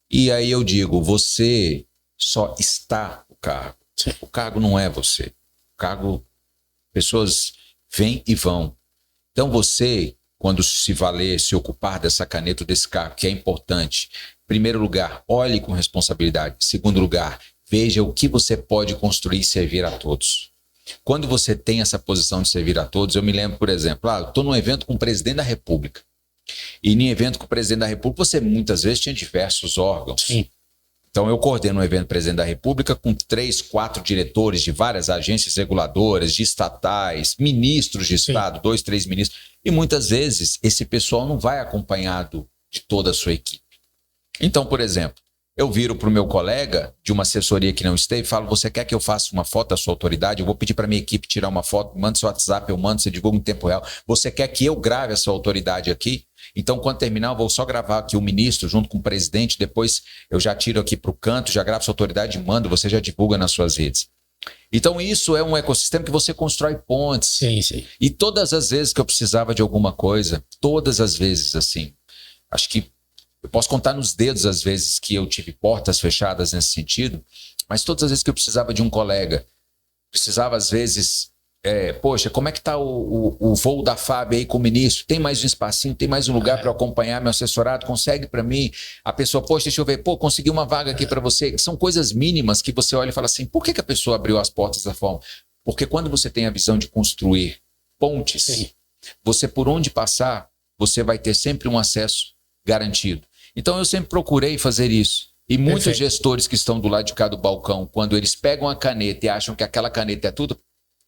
E aí eu digo, você só está no cargo. Sim. O cargo não é você. O cargo, pessoas vêm e vão. Então você, quando se valer, se ocupar dessa caneta, desse cargo, que é importante, em primeiro lugar, olhe com responsabilidade. Em segundo lugar, veja o que você pode construir e servir a todos. Quando você tem essa posição de servir a todos, eu me lembro, por exemplo, estou num evento com o presidente da República. E em evento com o presidente da República, você muitas vezes tinha diversos órgãos. Sim. Então, eu coordeno um evento do Presidente da República com 3, 4 diretores de várias agências reguladoras, de estatais, ministros de Estado, 2, 3 ministros. E muitas vezes esse pessoal não vai acompanhado de toda a sua equipe. Então, por exemplo, eu viro para o meu colega de uma assessoria que não esteve e falo, você quer que eu faça uma foto da sua autoridade? Eu vou pedir para minha equipe tirar uma foto, manda seu WhatsApp, eu mando, você divulga em tempo real. Você quer que eu grave a sua autoridade aqui? Então, quando terminar, eu vou só gravar aqui o ministro junto com o presidente, depois eu já tiro aqui para o canto, já gravo sua autoridade e mando, você já divulga nas suas redes. Então, isso é um ecossistema que você constrói pontes. Sim, sim. E todas as vezes que eu precisava de alguma coisa, todas as vezes, assim, acho que eu posso contar nos dedos as vezes que eu tive portas fechadas nesse sentido, mas todas as vezes que eu precisava de um colega, precisava às vezes, poxa, como é que está o voo da FAB aí com o ministro? Tem mais um espacinho, tem mais um lugar para eu acompanhar meu assessorado? Consegue para mim? A pessoa, poxa, deixa eu ver, consegui uma vaga aqui para você. São coisas mínimas que você olha e fala assim, por que a pessoa abriu as portas dessa forma? Porque quando você tem a visão de construir pontes, sim, você por onde passar, você vai ter sempre um acesso garantido. Então, eu sempre procurei fazer isso. E muitos gestores que estão do lado de cá do balcão, quando eles pegam a caneta e acham que aquela caneta é tudo,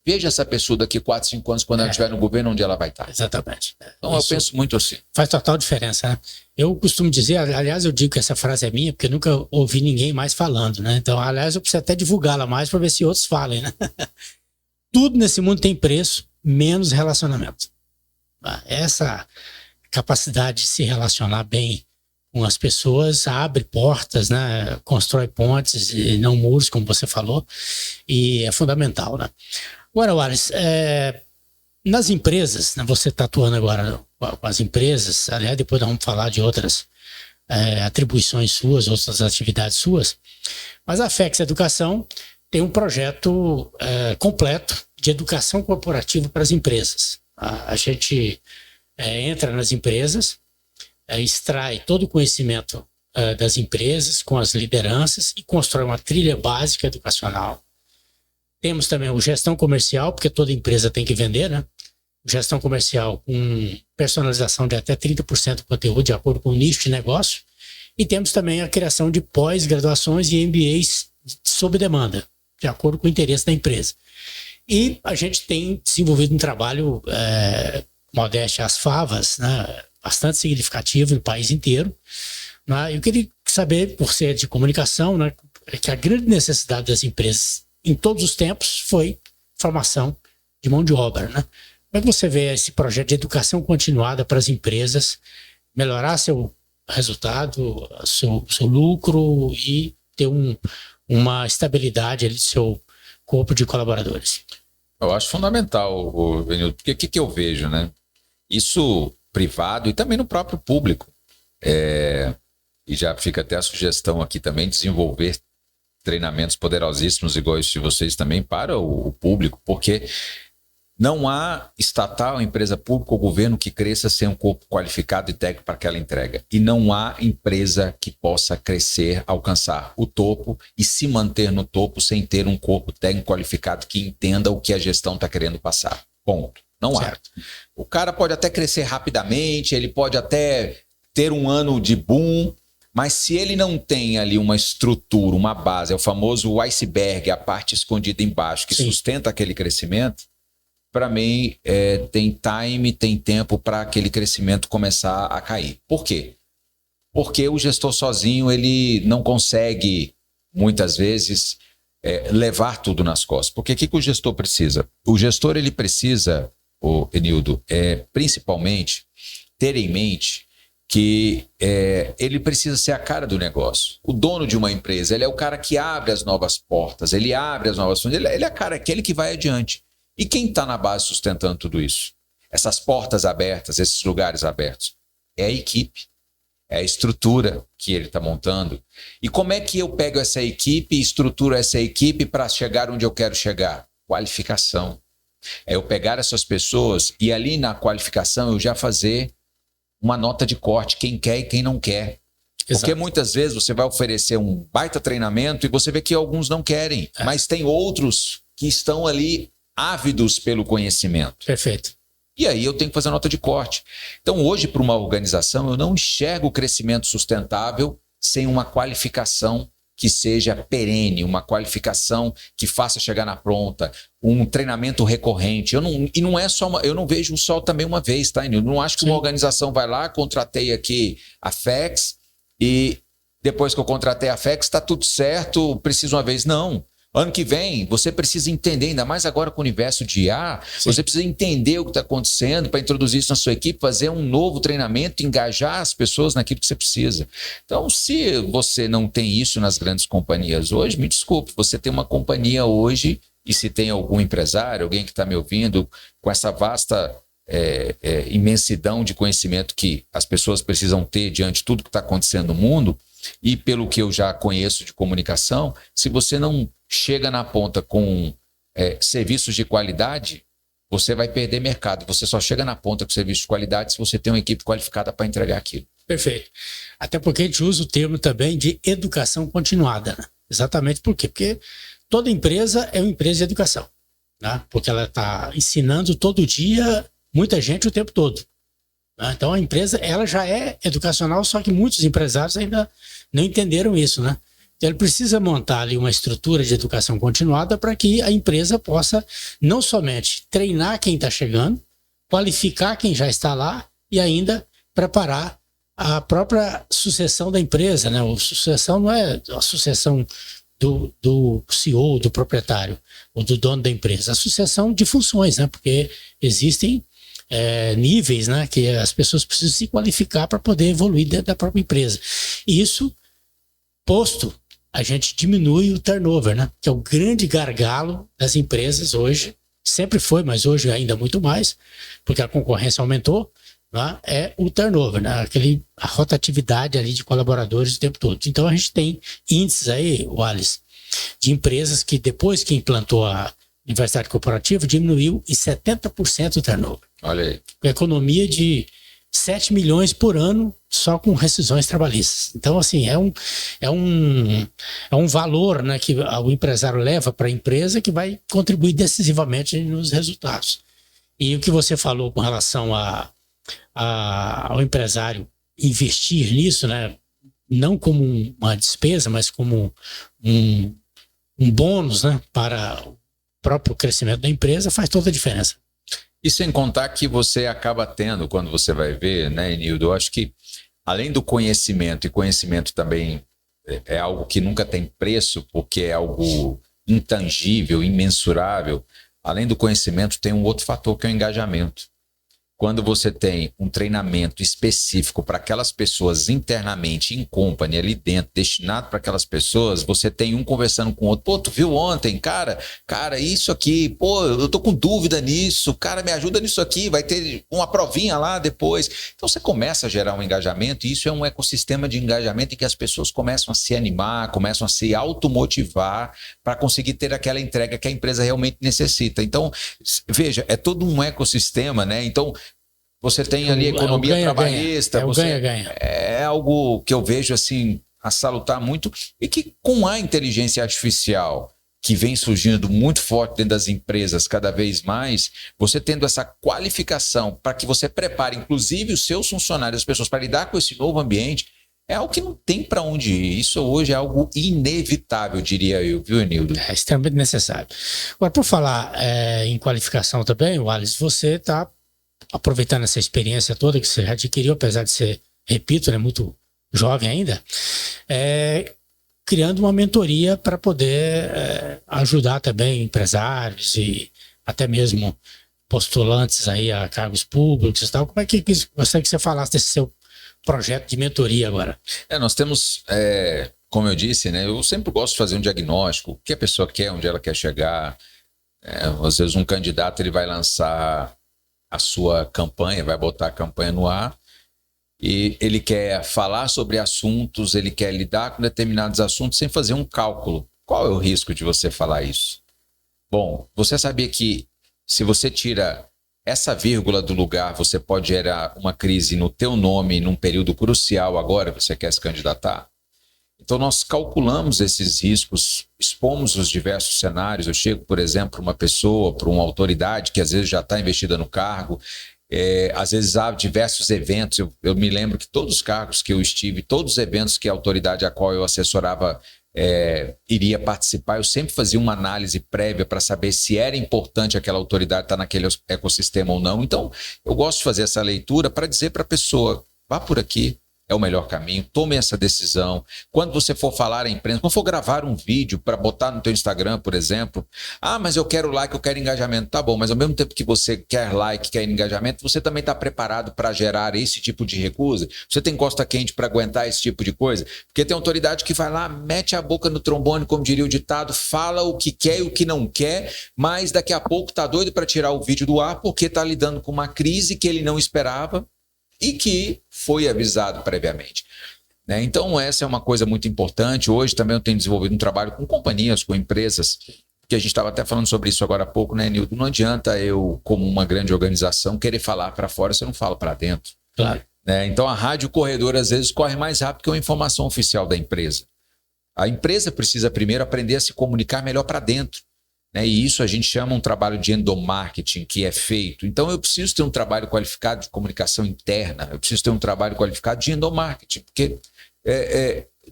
veja essa pessoa daqui 4, 5 anos, quando ela estiver no governo, onde ela vai estar. Exatamente. Então, isso eu penso muito assim. Faz total diferença, né? Eu costumo dizer, aliás, eu digo que essa frase é minha, porque eu nunca ouvi ninguém mais falando, né? Então, aliás, eu preciso até divulgá-la mais para ver se outros falem, né? Tudo nesse mundo tem preço, menos relacionamento. Essa capacidade de se relacionar bem com as pessoas abre portas, né? Constrói pontes e não muros, como você falou, e é fundamental, né? Agora, Wallace, nas empresas, né, você está atuando agora com as empresas, aliás, depois nós vamos falar de outras atribuições suas, outras atividades suas, mas a FEX Educação tem um projeto completo de educação corporativa para as empresas. A gente entra nas empresas, extrai todo o conhecimento das empresas com as lideranças e constrói uma trilha básica educacional. Temos também o gestão comercial, porque toda empresa tem que vender, né? Gestão comercial com personalização de até 30% do conteúdo de acordo com o nicho de negócio. E temos também a criação de pós-graduações e MBAs sob demanda, de acordo com o interesse da empresa. E a gente tem desenvolvido um trabalho, modéstia às favas, né? Bastante significativo no país inteiro. Né? Eu queria saber, por ser de comunicação, né, que a grande necessidade das empresas em todos os tempos foi formação de mão de obra, né? Como é que você vê esse projeto de educação continuada para as empresas melhorar seu resultado, seu lucro e ter uma estabilidade ali do seu corpo de colaboradores? Eu acho fundamental, Benildo, porque o que eu vejo, né? Isso privado e também no próprio público. E já fica até a sugestão aqui também, desenvolver treinamentos poderosíssimos igual esse de vocês também para o público, porque não há estatal, empresa pública ou governo que cresça sem um corpo qualificado e técnico para aquela entrega. E não há empresa que possa crescer, alcançar o topo e se manter no topo sem ter um corpo técnico qualificado que entenda o que a gestão está querendo passar. Ponto. Não há. O cara pode até crescer rapidamente, ele pode até ter um ano de boom, mas se ele não tem ali uma estrutura, uma base, é o famoso iceberg, a parte escondida embaixo, que sustenta aquele crescimento, para mim tem time, tem tempo para aquele crescimento começar a cair. Por quê? Porque o gestor sozinho ele não consegue, muitas vezes, levar tudo nas costas. Porque o que o gestor precisa? O gestor ele precisa, Benildo, principalmente ter em mente que ele precisa ser a cara do negócio. O dono de uma empresa, ele é o cara que abre as novas portas, ele abre as novas fontes, ele é a cara, aquele que vai adiante. E quem está na base sustentando tudo isso? Essas portas abertas, esses lugares abertos? É a equipe, é a estrutura que ele está montando. E como é que eu pego essa equipe e estruturo essa equipe para chegar onde eu quero chegar? Qualificação. É eu pegar essas pessoas e ali na qualificação eu já fazer uma nota de corte, quem quer e quem não quer. Exato. Porque muitas vezes você vai oferecer um baita treinamento e você vê que alguns não querem, mas tem outros que estão ali ávidos pelo conhecimento. Perfeito. E aí eu tenho que fazer a nota de corte. Então hoje para uma organização eu não enxergo o crescimento sustentável sem uma qualificação que seja perene, uma qualificação que faça chegar na pronta, um treinamento recorrente. Eu não vejo só também uma vez, tá? Eu não acho que uma organização vai lá, contratei aqui a FEX e depois que eu contratei a FEX está tudo certo, preciso uma vez. Não. Ano que vem, você precisa entender, ainda mais agora com o universo de IA, você precisa entender o que está acontecendo para introduzir isso na sua equipe, fazer um novo treinamento, engajar as pessoas naquilo que você precisa. Então, se você não tem isso nas grandes companhias hoje, me desculpe, você tem uma companhia hoje, e se tem algum empresário, alguém que está me ouvindo, com essa vasta imensidão de conhecimento que as pessoas precisam ter diante de tudo que está acontecendo no mundo, e pelo que eu já conheço de comunicação, se você não chega na ponta com serviços de qualidade, você vai perder mercado. Você só chega na ponta com serviços de qualidade se você tem uma equipe qualificada para entregar aquilo. Perfeito. Até porque a gente usa o termo também de educação continuada, né? Exatamente por quê? Porque toda empresa é uma empresa de educação, né? Porque ela está ensinando todo dia muita gente o tempo todo. Então a empresa ela já é educacional, só que muitos empresários ainda não entenderam isso, né? Então ele precisa montar ali uma estrutura de educação continuada para que a empresa possa não somente treinar quem está chegando, qualificar quem já está lá e ainda preparar a própria sucessão da empresa, né? A sucessão não é a sucessão do CEO, do proprietário ou do dono da empresa, a sucessão de funções, né? Porque existem níveis, né, que as pessoas precisam se qualificar para poder evoluir dentro da própria empresa. E isso, posto, a gente diminui o turnover, né, que é o grande gargalo das empresas hoje. Sempre foi, mas hoje ainda muito mais, porque a concorrência aumentou, né, é o turnover, né, a rotatividade ali de colaboradores o tempo todo. Então a gente tem índices aí, Wallace, de empresas que depois que implantou a Universidade Corporativa, diminuiu em 70% o turnover. Olha aí. Economia de 7 milhões por ano só com rescisões trabalhistas. Então, assim, é um valor, né, que o empresário leva para a empresa que vai contribuir decisivamente nos resultados. E o que você falou com relação ao empresário investir nisso, né, não como uma despesa, mas como um bônus, né, para o próprio crescimento da empresa, faz toda a diferença. E sem contar que você acaba tendo, quando você vai ver, né, Enildo, eu acho que além do conhecimento, e conhecimento também é algo que nunca tem preço, porque é algo intangível, imensurável, além do conhecimento tem um outro fator que é o engajamento. Quando você tem um treinamento específico para aquelas pessoas internamente, em company, ali dentro, destinado para aquelas pessoas, você tem um conversando com o outro. Pô, tu viu ontem? Cara, isso aqui, pô, eu tô com dúvida nisso, cara, me ajuda nisso aqui, vai ter uma provinha lá depois. Então você começa a gerar um engajamento e isso é um ecossistema de engajamento em que as pessoas começam a se animar, começam a se automotivar para conseguir ter aquela entrega que a empresa realmente necessita. Então, veja, é todo um ecossistema, né? Então, você tem ali a economia trabalhista. É algo que eu vejo assim a salutar muito e que com a inteligência artificial que vem surgindo muito forte dentro das empresas cada vez mais, você tendo essa qualificação para que você prepare inclusive os seus funcionários, as pessoas para lidar com esse novo ambiente, é algo que não tem para onde ir. Isso hoje é algo inevitável, diria eu, viu, Enildo? É extremamente necessário. Agora, por falar em qualificação também, Wallace, você está aproveitando essa experiência toda que você já adquiriu, apesar de ser, repito, né, muito jovem ainda, criando uma mentoria para poder ajudar também empresários e até mesmo postulantes aí a cargos públicos e tal. Como é que gostaria que você falasse desse seu projeto de mentoria agora? Nós temos, como eu disse, né, eu sempre gosto de fazer um diagnóstico, o que a pessoa quer, onde ela quer chegar. Às vezes um candidato ele vai lançar a sua campanha, vai botar a campanha no ar e ele quer falar sobre assuntos, ele quer lidar com determinados assuntos sem fazer um cálculo. Qual é o risco de você falar isso? Bom, você sabia que se você tira essa vírgula do lugar, você pode gerar uma crise no teu nome num período crucial agora que você quer se candidatar? Então, nós calculamos esses riscos, expomos os diversos cenários. Eu chego, por exemplo, para uma pessoa, para uma autoridade que às vezes já está investida no cargo, às vezes há diversos eventos. Eu me lembro que todos os cargos que eu estive, todos os eventos que a autoridade a qual eu assessorava iria participar, eu sempre fazia uma análise prévia para saber se era importante aquela autoridade estar naquele ecossistema ou não. Então, eu gosto de fazer essa leitura para dizer para a pessoa, vá por aqui, é o melhor caminho, tome essa decisão. Quando você for falar à imprensa, quando for gravar um vídeo para botar no teu Instagram, por exemplo, mas eu quero like, eu quero engajamento. Tá bom, mas ao mesmo tempo que você quer like, quer engajamento, você também está preparado para gerar esse tipo de recusa? Você tem costa quente para aguentar esse tipo de coisa? Porque tem autoridade que vai lá, mete a boca no trombone, como diria o ditado, fala o que quer e o que não quer, mas daqui a pouco tá doido para tirar o vídeo do ar porque está lidando com uma crise que ele não esperava e que foi avisado previamente. Então, essa é uma coisa muito importante. Hoje também eu tenho desenvolvido um trabalho com companhias, com empresas, que a gente estava até falando sobre isso agora há pouco, né, Nildo? Não adianta eu, como uma grande organização, querer falar para fora se eu não falo para dentro. Claro. Então, a rádio corredor, às vezes, corre mais rápido que uma informação oficial da empresa. A empresa precisa primeiro aprender a se comunicar melhor para dentro. E isso a gente chama um trabalho de endomarketing que é feito. Então eu preciso ter um trabalho qualificado de comunicação interna, eu preciso ter um trabalho qualificado de endomarketing, porque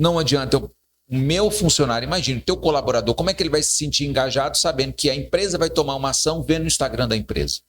não adianta o meu funcionário, imagina, o teu colaborador, como é que ele vai se sentir engajado sabendo que a empresa vai tomar uma ação vendo no Instagram da empresa?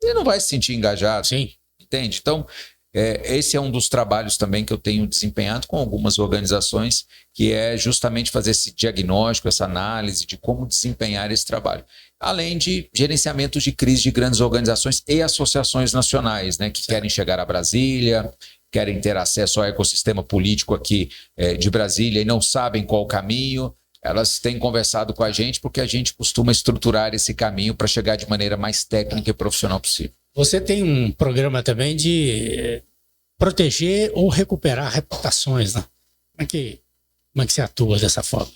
Ele não vai se sentir engajado. Sim. Entende? Então, esse é um dos trabalhos também que eu tenho desempenhado com algumas organizações, que é justamente fazer esse diagnóstico, essa análise de como desempenhar esse trabalho. Além de gerenciamento de crise de grandes organizações e associações nacionais, que querem chegar a Brasília, querem ter acesso ao ecossistema político aqui de Brasília e não sabem qual o caminho. Elas têm conversado com a gente porque a gente costuma estruturar esse caminho para chegar de maneira mais técnica e profissional possível. Você tem um programa também de proteger ou recuperar reputações, né? Como é que você atua dessa forma?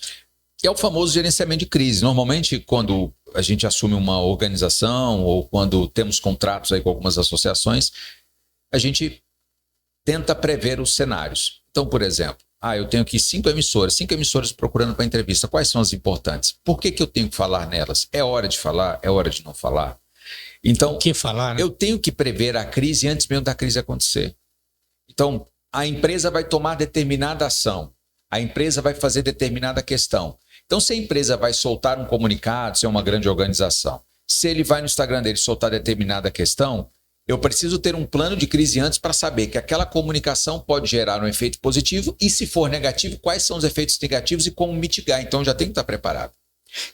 É o famoso gerenciamento de crise. Normalmente, quando a gente assume uma organização ou quando temos contratos aí com algumas associações, a gente tenta prever os cenários. Então, por exemplo, eu tenho aqui 5 emissoras procurando para entrevista. Quais são as importantes? Por que eu tenho que falar nelas? É hora de falar? É hora de não falar? Então, o que falar, né? Eu tenho que prever a crise antes mesmo da crise acontecer. Então, a empresa vai tomar determinada ação, a empresa vai fazer determinada questão. Então, se a empresa vai soltar um comunicado, se é uma grande organização, se ele vai no Instagram dele soltar determinada questão, eu preciso ter um plano de crise antes para saber que aquela comunicação pode gerar um efeito positivo e, se for negativo, quais são os efeitos negativos e como mitigar. Então, já tem que estar preparado.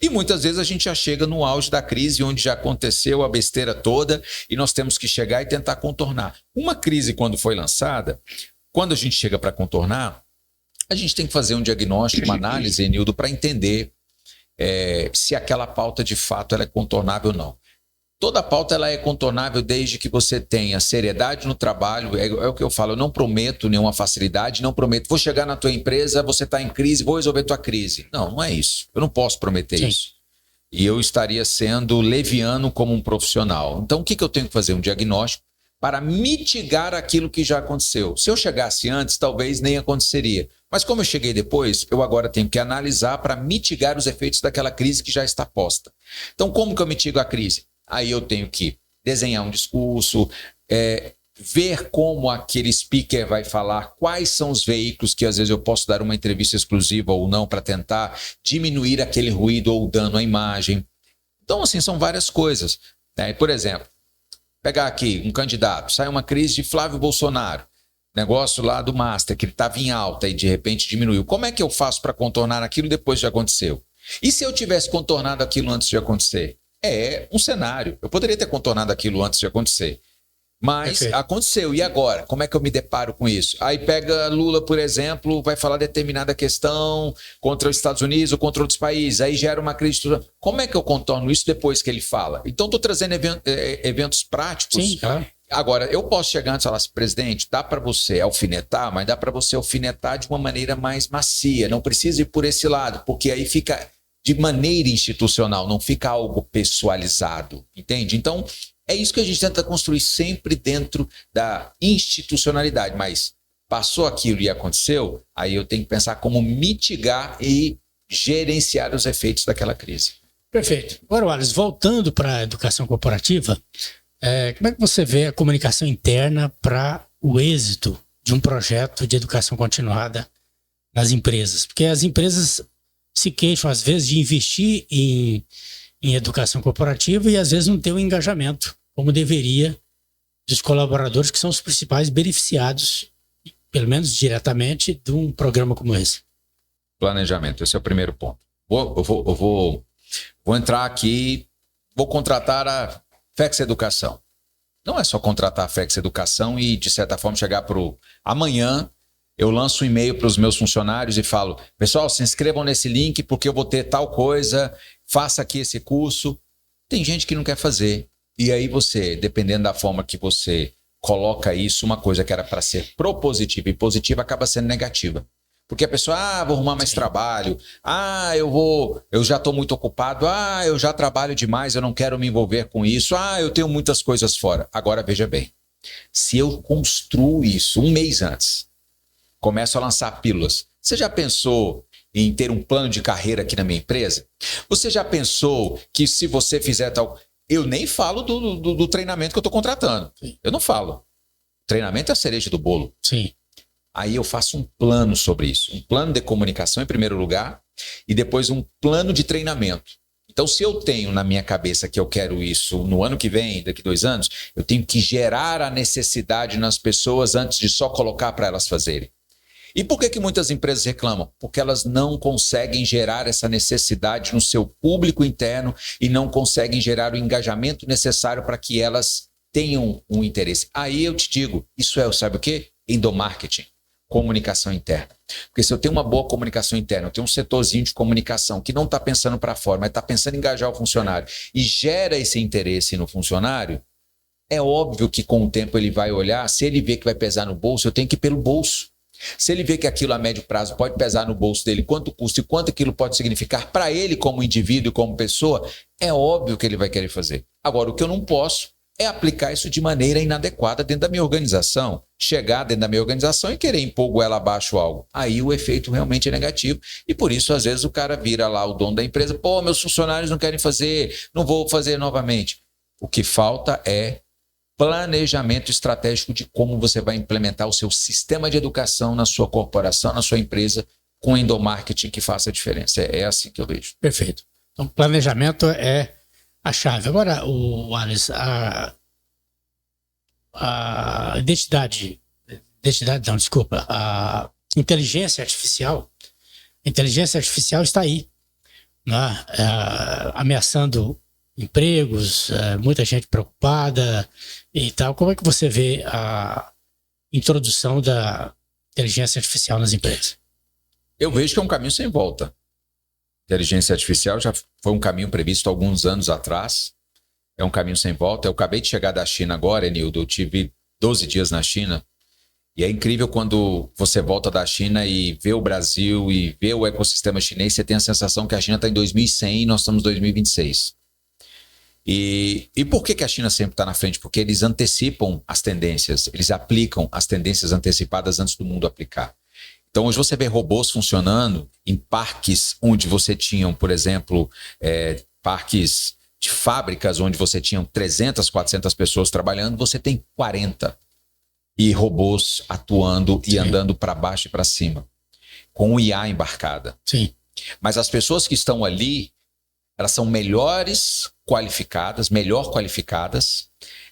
E muitas vezes a gente já chega no auge da crise, onde já aconteceu a besteira toda e nós temos que chegar e tentar contornar. Uma crise, quando foi lançada, quando a gente chega para contornar, a gente tem que fazer um diagnóstico, uma análise, Enildo, para entender se aquela pauta de fato ela é contornável ou não. Toda pauta ela é contornável desde que você tenha seriedade no trabalho. É o que eu falo, eu não prometo nenhuma facilidade, não prometo, vou chegar na tua empresa, você está em crise, vou resolver tua crise. Não é isso. Eu não posso prometer isso. E eu estaria sendo leviano como um profissional. Então, o que eu tenho que fazer? Um diagnóstico para mitigar aquilo que já aconteceu. Se eu chegasse antes, talvez nem aconteceria. Mas como eu cheguei depois, eu agora tenho que analisar para mitigar os efeitos daquela crise que já está posta. Então, como que eu mitigo a crise? Aí eu tenho que desenhar um discurso, ver como aquele speaker vai falar, quais são os veículos que às vezes eu posso dar uma entrevista exclusiva ou não para tentar diminuir aquele ruído ou dano à imagem. Então, assim, são várias coisas. Por exemplo, pegar aqui um candidato, sai uma crise de Flávio Bolsonaro, negócio lá do Master, que ele estava em alta e de repente diminuiu. Como é que eu faço para contornar aquilo depois de aconteceu? E se eu tivesse contornado aquilo antes de acontecer? É um cenário. Eu poderia ter contornado aquilo antes de acontecer. Mas aconteceu. E agora? Como é que eu me deparo com isso? Aí pega Lula, por exemplo, vai falar determinada questão contra os Estados Unidos ou contra outros países. Aí gera uma crise. Como é que eu contorno isso depois que ele fala? Então, estou trazendo eventos práticos. Sim, claro. Agora, eu posso chegar antes e falar assim, presidente, dá para você alfinetar, mas dá para você alfinetar de uma maneira mais macia. Não precisa ir por esse lado, porque aí fica de maneira institucional, não fica algo pessoalizado, entende? Então, é isso que a gente tenta construir sempre dentro da institucionalidade, mas passou aquilo e aconteceu, aí eu tenho que pensar como mitigar e gerenciar os efeitos daquela crise. Perfeito. Agora, Wallace, voltando para a educação corporativa, como é que você vê a comunicação interna para o êxito de um projeto de educação continuada nas empresas? Porque as empresas se queixam, às vezes, de investir em educação corporativa e, às vezes, não ter o engajamento, como deveria, dos colaboradores, que são os principais beneficiados, pelo menos diretamente, de um programa como esse. Planejamento, esse é o primeiro ponto. Vou entrar aqui, vou contratar a FEX Educação. Não é só contratar a FEX Educação e, de certa forma, chegar para o... Amanhã, eu lanço um e-mail para os meus funcionários e falo, pessoal, se inscrevam nesse link porque eu vou ter tal coisa, faça aqui esse curso. Tem gente que não quer fazer. E aí você, dependendo da forma que você coloca isso, uma coisa que era para ser propositiva e positiva acaba sendo negativa. Porque a pessoa, vou arrumar mais trabalho, eu já estou muito ocupado, eu já trabalho demais, eu não quero me envolver com isso, eu tenho muitas coisas fora. Agora, veja bem, se eu construo isso um mês antes, começo a lançar pílulas. Você já pensou em ter um plano de carreira aqui na minha empresa? Você já pensou que se você fizer tal... Eu nem falo do treinamento que eu estou contratando. Sim. Eu não falo. Treinamento é a cereja do bolo. Sim. Aí eu faço um plano sobre isso. Um plano de comunicação em primeiro lugar e depois um plano de treinamento. Então, se eu tenho na minha cabeça que eu quero isso no ano que vem, daqui 2 anos, eu tenho que gerar a necessidade nas pessoas antes de só colocar para elas fazerem. E por que muitas empresas reclamam? Porque elas não conseguem gerar essa necessidade no seu público interno e não conseguem gerar o engajamento necessário para que elas tenham um interesse. Aí eu te digo, isso sabe o quê? Endomarketing, comunicação interna. Porque se eu tenho uma boa comunicação interna, eu tenho um setorzinho de comunicação que não está pensando para fora, mas está pensando em engajar o funcionário e gera esse interesse no funcionário, é óbvio que com o tempo ele vai olhar, se ele vê que vai pesar no bolso, eu tenho que ir pelo bolso. Se ele vê que aquilo a médio prazo pode pesar no bolso dele, quanto custa e quanto aquilo pode significar para ele como indivíduo e como pessoa, é óbvio que ele vai querer fazer. Agora, o que eu não posso é aplicar isso de maneira inadequada dentro da minha organização. Chegar dentro da minha organização e querer impor goela abaixo algo. Aí o efeito realmente é negativo. E por isso, às vezes, o cara vira lá o dono da empresa, meus funcionários não querem fazer, não vou fazer novamente. O que falta é planejamento estratégico de como você vai implementar o seu sistema de educação na sua corporação, na sua empresa, com endomarketing que faça a diferença. É assim que eu vejo. Perfeito. Então, planejamento é a chave. Agora, Alisson, a inteligência artificial está aí, né? Ameaçando empregos, muita gente preocupada e tal. Como é que você vê a introdução da inteligência artificial nas empresas? Eu vejo que é um caminho sem volta. Inteligência artificial já foi um caminho previsto há alguns anos atrás. É um caminho sem volta. Eu acabei de chegar da China agora, Enildo. Eu tive 12 dias na China. E é incrível quando você volta da China e vê o Brasil e vê o ecossistema chinês, você tem a sensação que a China está em 2100 e nós estamos em 2026. E por que a China sempre está na frente? Porque eles antecipam as tendências, eles aplicam as tendências antecipadas antes do mundo aplicar. Então, hoje você vê robôs funcionando em parques onde você tinha, por exemplo, parques de fábricas onde você tinha 300, 400 pessoas trabalhando, você tem 40. E robôs atuando e andando para baixo e para cima, com o IA embarcada. Sim. Mas as pessoas que estão ali, elas são melhor qualificadas,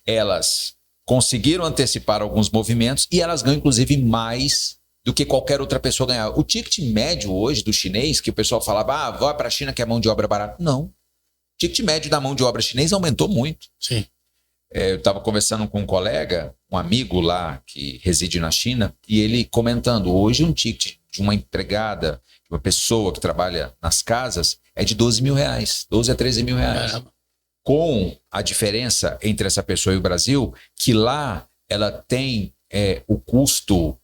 elas conseguiram antecipar alguns movimentos e elas ganham, inclusive, mais do que qualquer outra pessoa ganhar. O ticket médio hoje do chinês, que o pessoal falava, vai para a China que a mão de obra é barata. Não. O ticket médio da mão de obra chinês aumentou muito. Sim. Eu estava conversando com um colega, um amigo lá que reside na China, e ele comentando, hoje um ticket de uma empregada, de uma pessoa que trabalha nas casas, é de 12 mil reais, 12 a 13 mil reais. Com a diferença entre essa pessoa e o Brasil, que lá ela tem o custo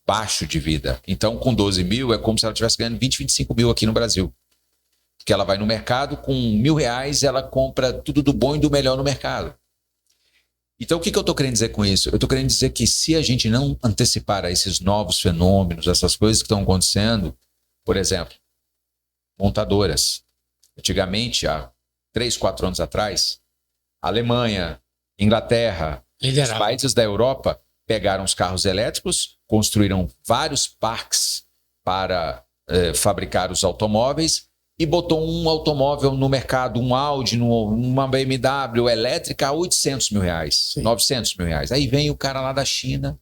baixo de vida. Então, com 12 mil, é como se ela estivesse ganhando 20, 25 mil aqui no Brasil. Porque ela vai no mercado, com R$1.000, ela compra tudo do bom e do melhor no mercado. Então, o que eu estou querendo dizer com isso? Eu estou querendo dizer que se a gente não antecipar a esses novos fenômenos, essas coisas que estão acontecendo, por exemplo, montadoras. Antigamente, há 3, 4 anos atrás, a Alemanha, Inglaterra, os países da Europa pegaram os carros elétricos, construíram vários parques para fabricar os automóveis e botou um automóvel no mercado, um Audi, uma BMW elétrica a 800 mil reais, Sim. 900 mil reais. Aí vem o cara lá da China,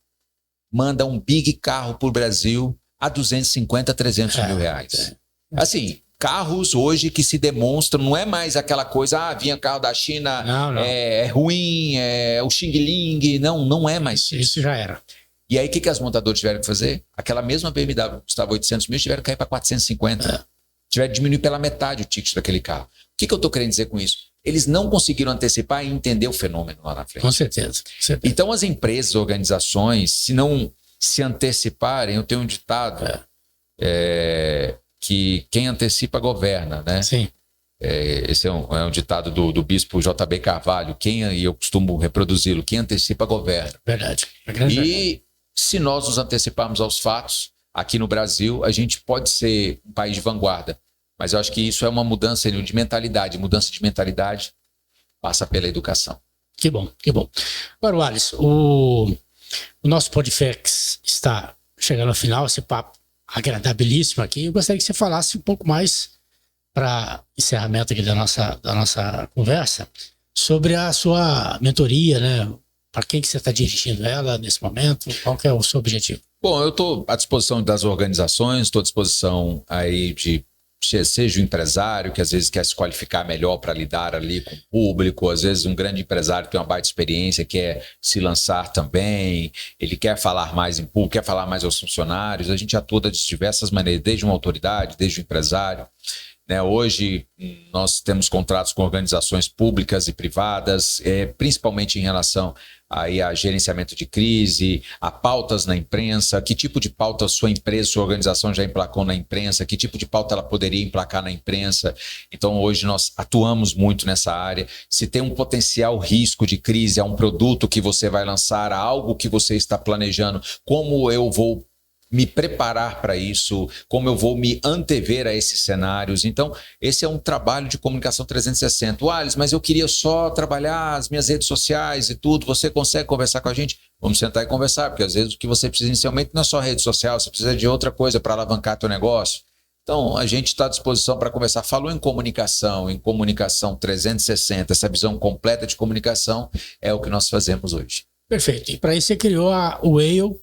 manda um big carro para o Brasil a 250, 300 mil reais. Assim, carros hoje que se demonstram, não é mais aquela coisa, vinha carro da China, não. É ruim, é o Xing Ling, não é mais isso. Isso já era. E aí o que as montadoras tiveram que fazer? Aquela mesma BMW que custava 800 mil, tiveram que cair para 450. Tiveram que diminuir pela metade o ticket daquele carro. O que eu estou querendo dizer com isso? Eles não conseguiram antecipar e entender o fenômeno lá na frente. Com certeza. Então as empresas, organizações, se não se anteciparem, eu tenho um ditado que quem antecipa governa, né? Sim. Esse é um ditado do bispo J.B. Carvalho, e eu costumo reproduzi-lo, quem antecipa governa. Verdade. Se nós nos anteciparmos aos fatos, aqui no Brasil, a gente pode ser um país de vanguarda, mas eu acho que isso é uma mudança de mentalidade. Mudança de mentalidade passa pela educação. Que bom, que bom. Agora, Wallace, o nosso Podfex está chegando ao final, esse papo agradabilíssimo aqui. Eu gostaria que você falasse um pouco mais, para encerramento aqui da nossa conversa, sobre a sua mentoria, né? Para quem que você está dirigindo ela nesse momento? Qual que é o seu objetivo? Bom, eu estou à disposição das organizações, estou à disposição aí seja o empresário que às vezes quer se qualificar melhor para lidar ali com o público, às vezes um grande empresário tem uma baita experiência, quer se lançar também, ele quer falar mais em público, quer falar mais aos funcionários, a gente atua de diversas maneiras, desde uma autoridade, desde o empresário. Hoje nós temos contratos com organizações públicas e privadas, principalmente em relação aí a gerenciamento de crise, a pautas na imprensa, que tipo de pauta sua empresa, sua organização já emplacou na imprensa, que tipo de pauta ela poderia emplacar na imprensa. Então hoje nós atuamos muito nessa área. Se tem um potencial risco de crise a um produto que você vai lançar, a algo que você está planejando, como eu vou me preparar para isso, como eu vou me antever a esses cenários. Então, esse é um trabalho de comunicação 360. Wallace, mas eu queria só trabalhar as minhas redes sociais e tudo. Você consegue conversar com a gente? Vamos sentar e conversar, porque às vezes o que você precisa inicialmente não é só rede social, você precisa de outra coisa para alavancar teu negócio. Então, a gente está à disposição para conversar. Falou em comunicação 360, essa visão completa de comunicação é o que nós fazemos hoje. Perfeito. E para isso você criou a Whale,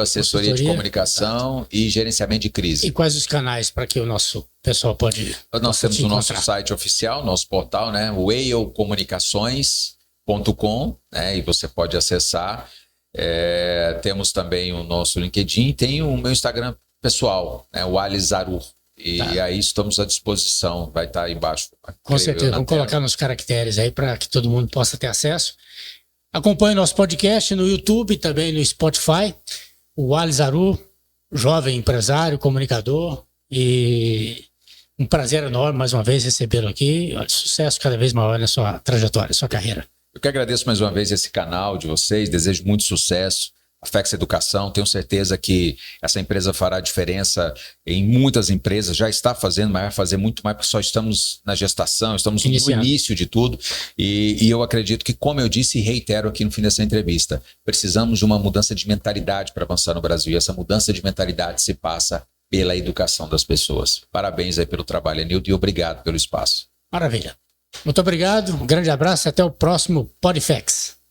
assessoria de comunicação e gerenciamento de crise. E quais os canais para que o nosso pessoal pode... Nós temos o nosso site oficial, nosso portal, né? whalecomunicações.com, né? E você pode acessar. Temos também o nosso LinkedIn, tem o meu Instagram pessoal, né? O Wallace Zarur. E aí estamos à disposição, vai estar aí embaixo. Com certeza, vamos colocar nos caracteres aí para que todo mundo possa ter acesso. Acompanhe nosso podcast no YouTube e também no Spotify. O Wallace Zarur, jovem empresário, comunicador, e um prazer enorme mais uma vez recebê-lo aqui. Sucesso cada vez maior na sua trajetória, na sua carreira. Eu que agradeço mais uma vez esse canal de vocês, desejo muito sucesso. A Fex Educação, tenho certeza que essa empresa fará diferença em muitas empresas, já está fazendo, mas vai fazer muito mais, porque só estamos na gestação, estamos no início de tudo, e eu acredito que, como eu disse e reitero aqui no fim dessa entrevista, precisamos de uma mudança de mentalidade para avançar no Brasil, e essa mudança de mentalidade se passa pela educação das pessoas. Parabéns aí pelo trabalho, Anildo, e obrigado pelo espaço. Maravilha. Muito obrigado, um grande abraço e até o próximo Podfex.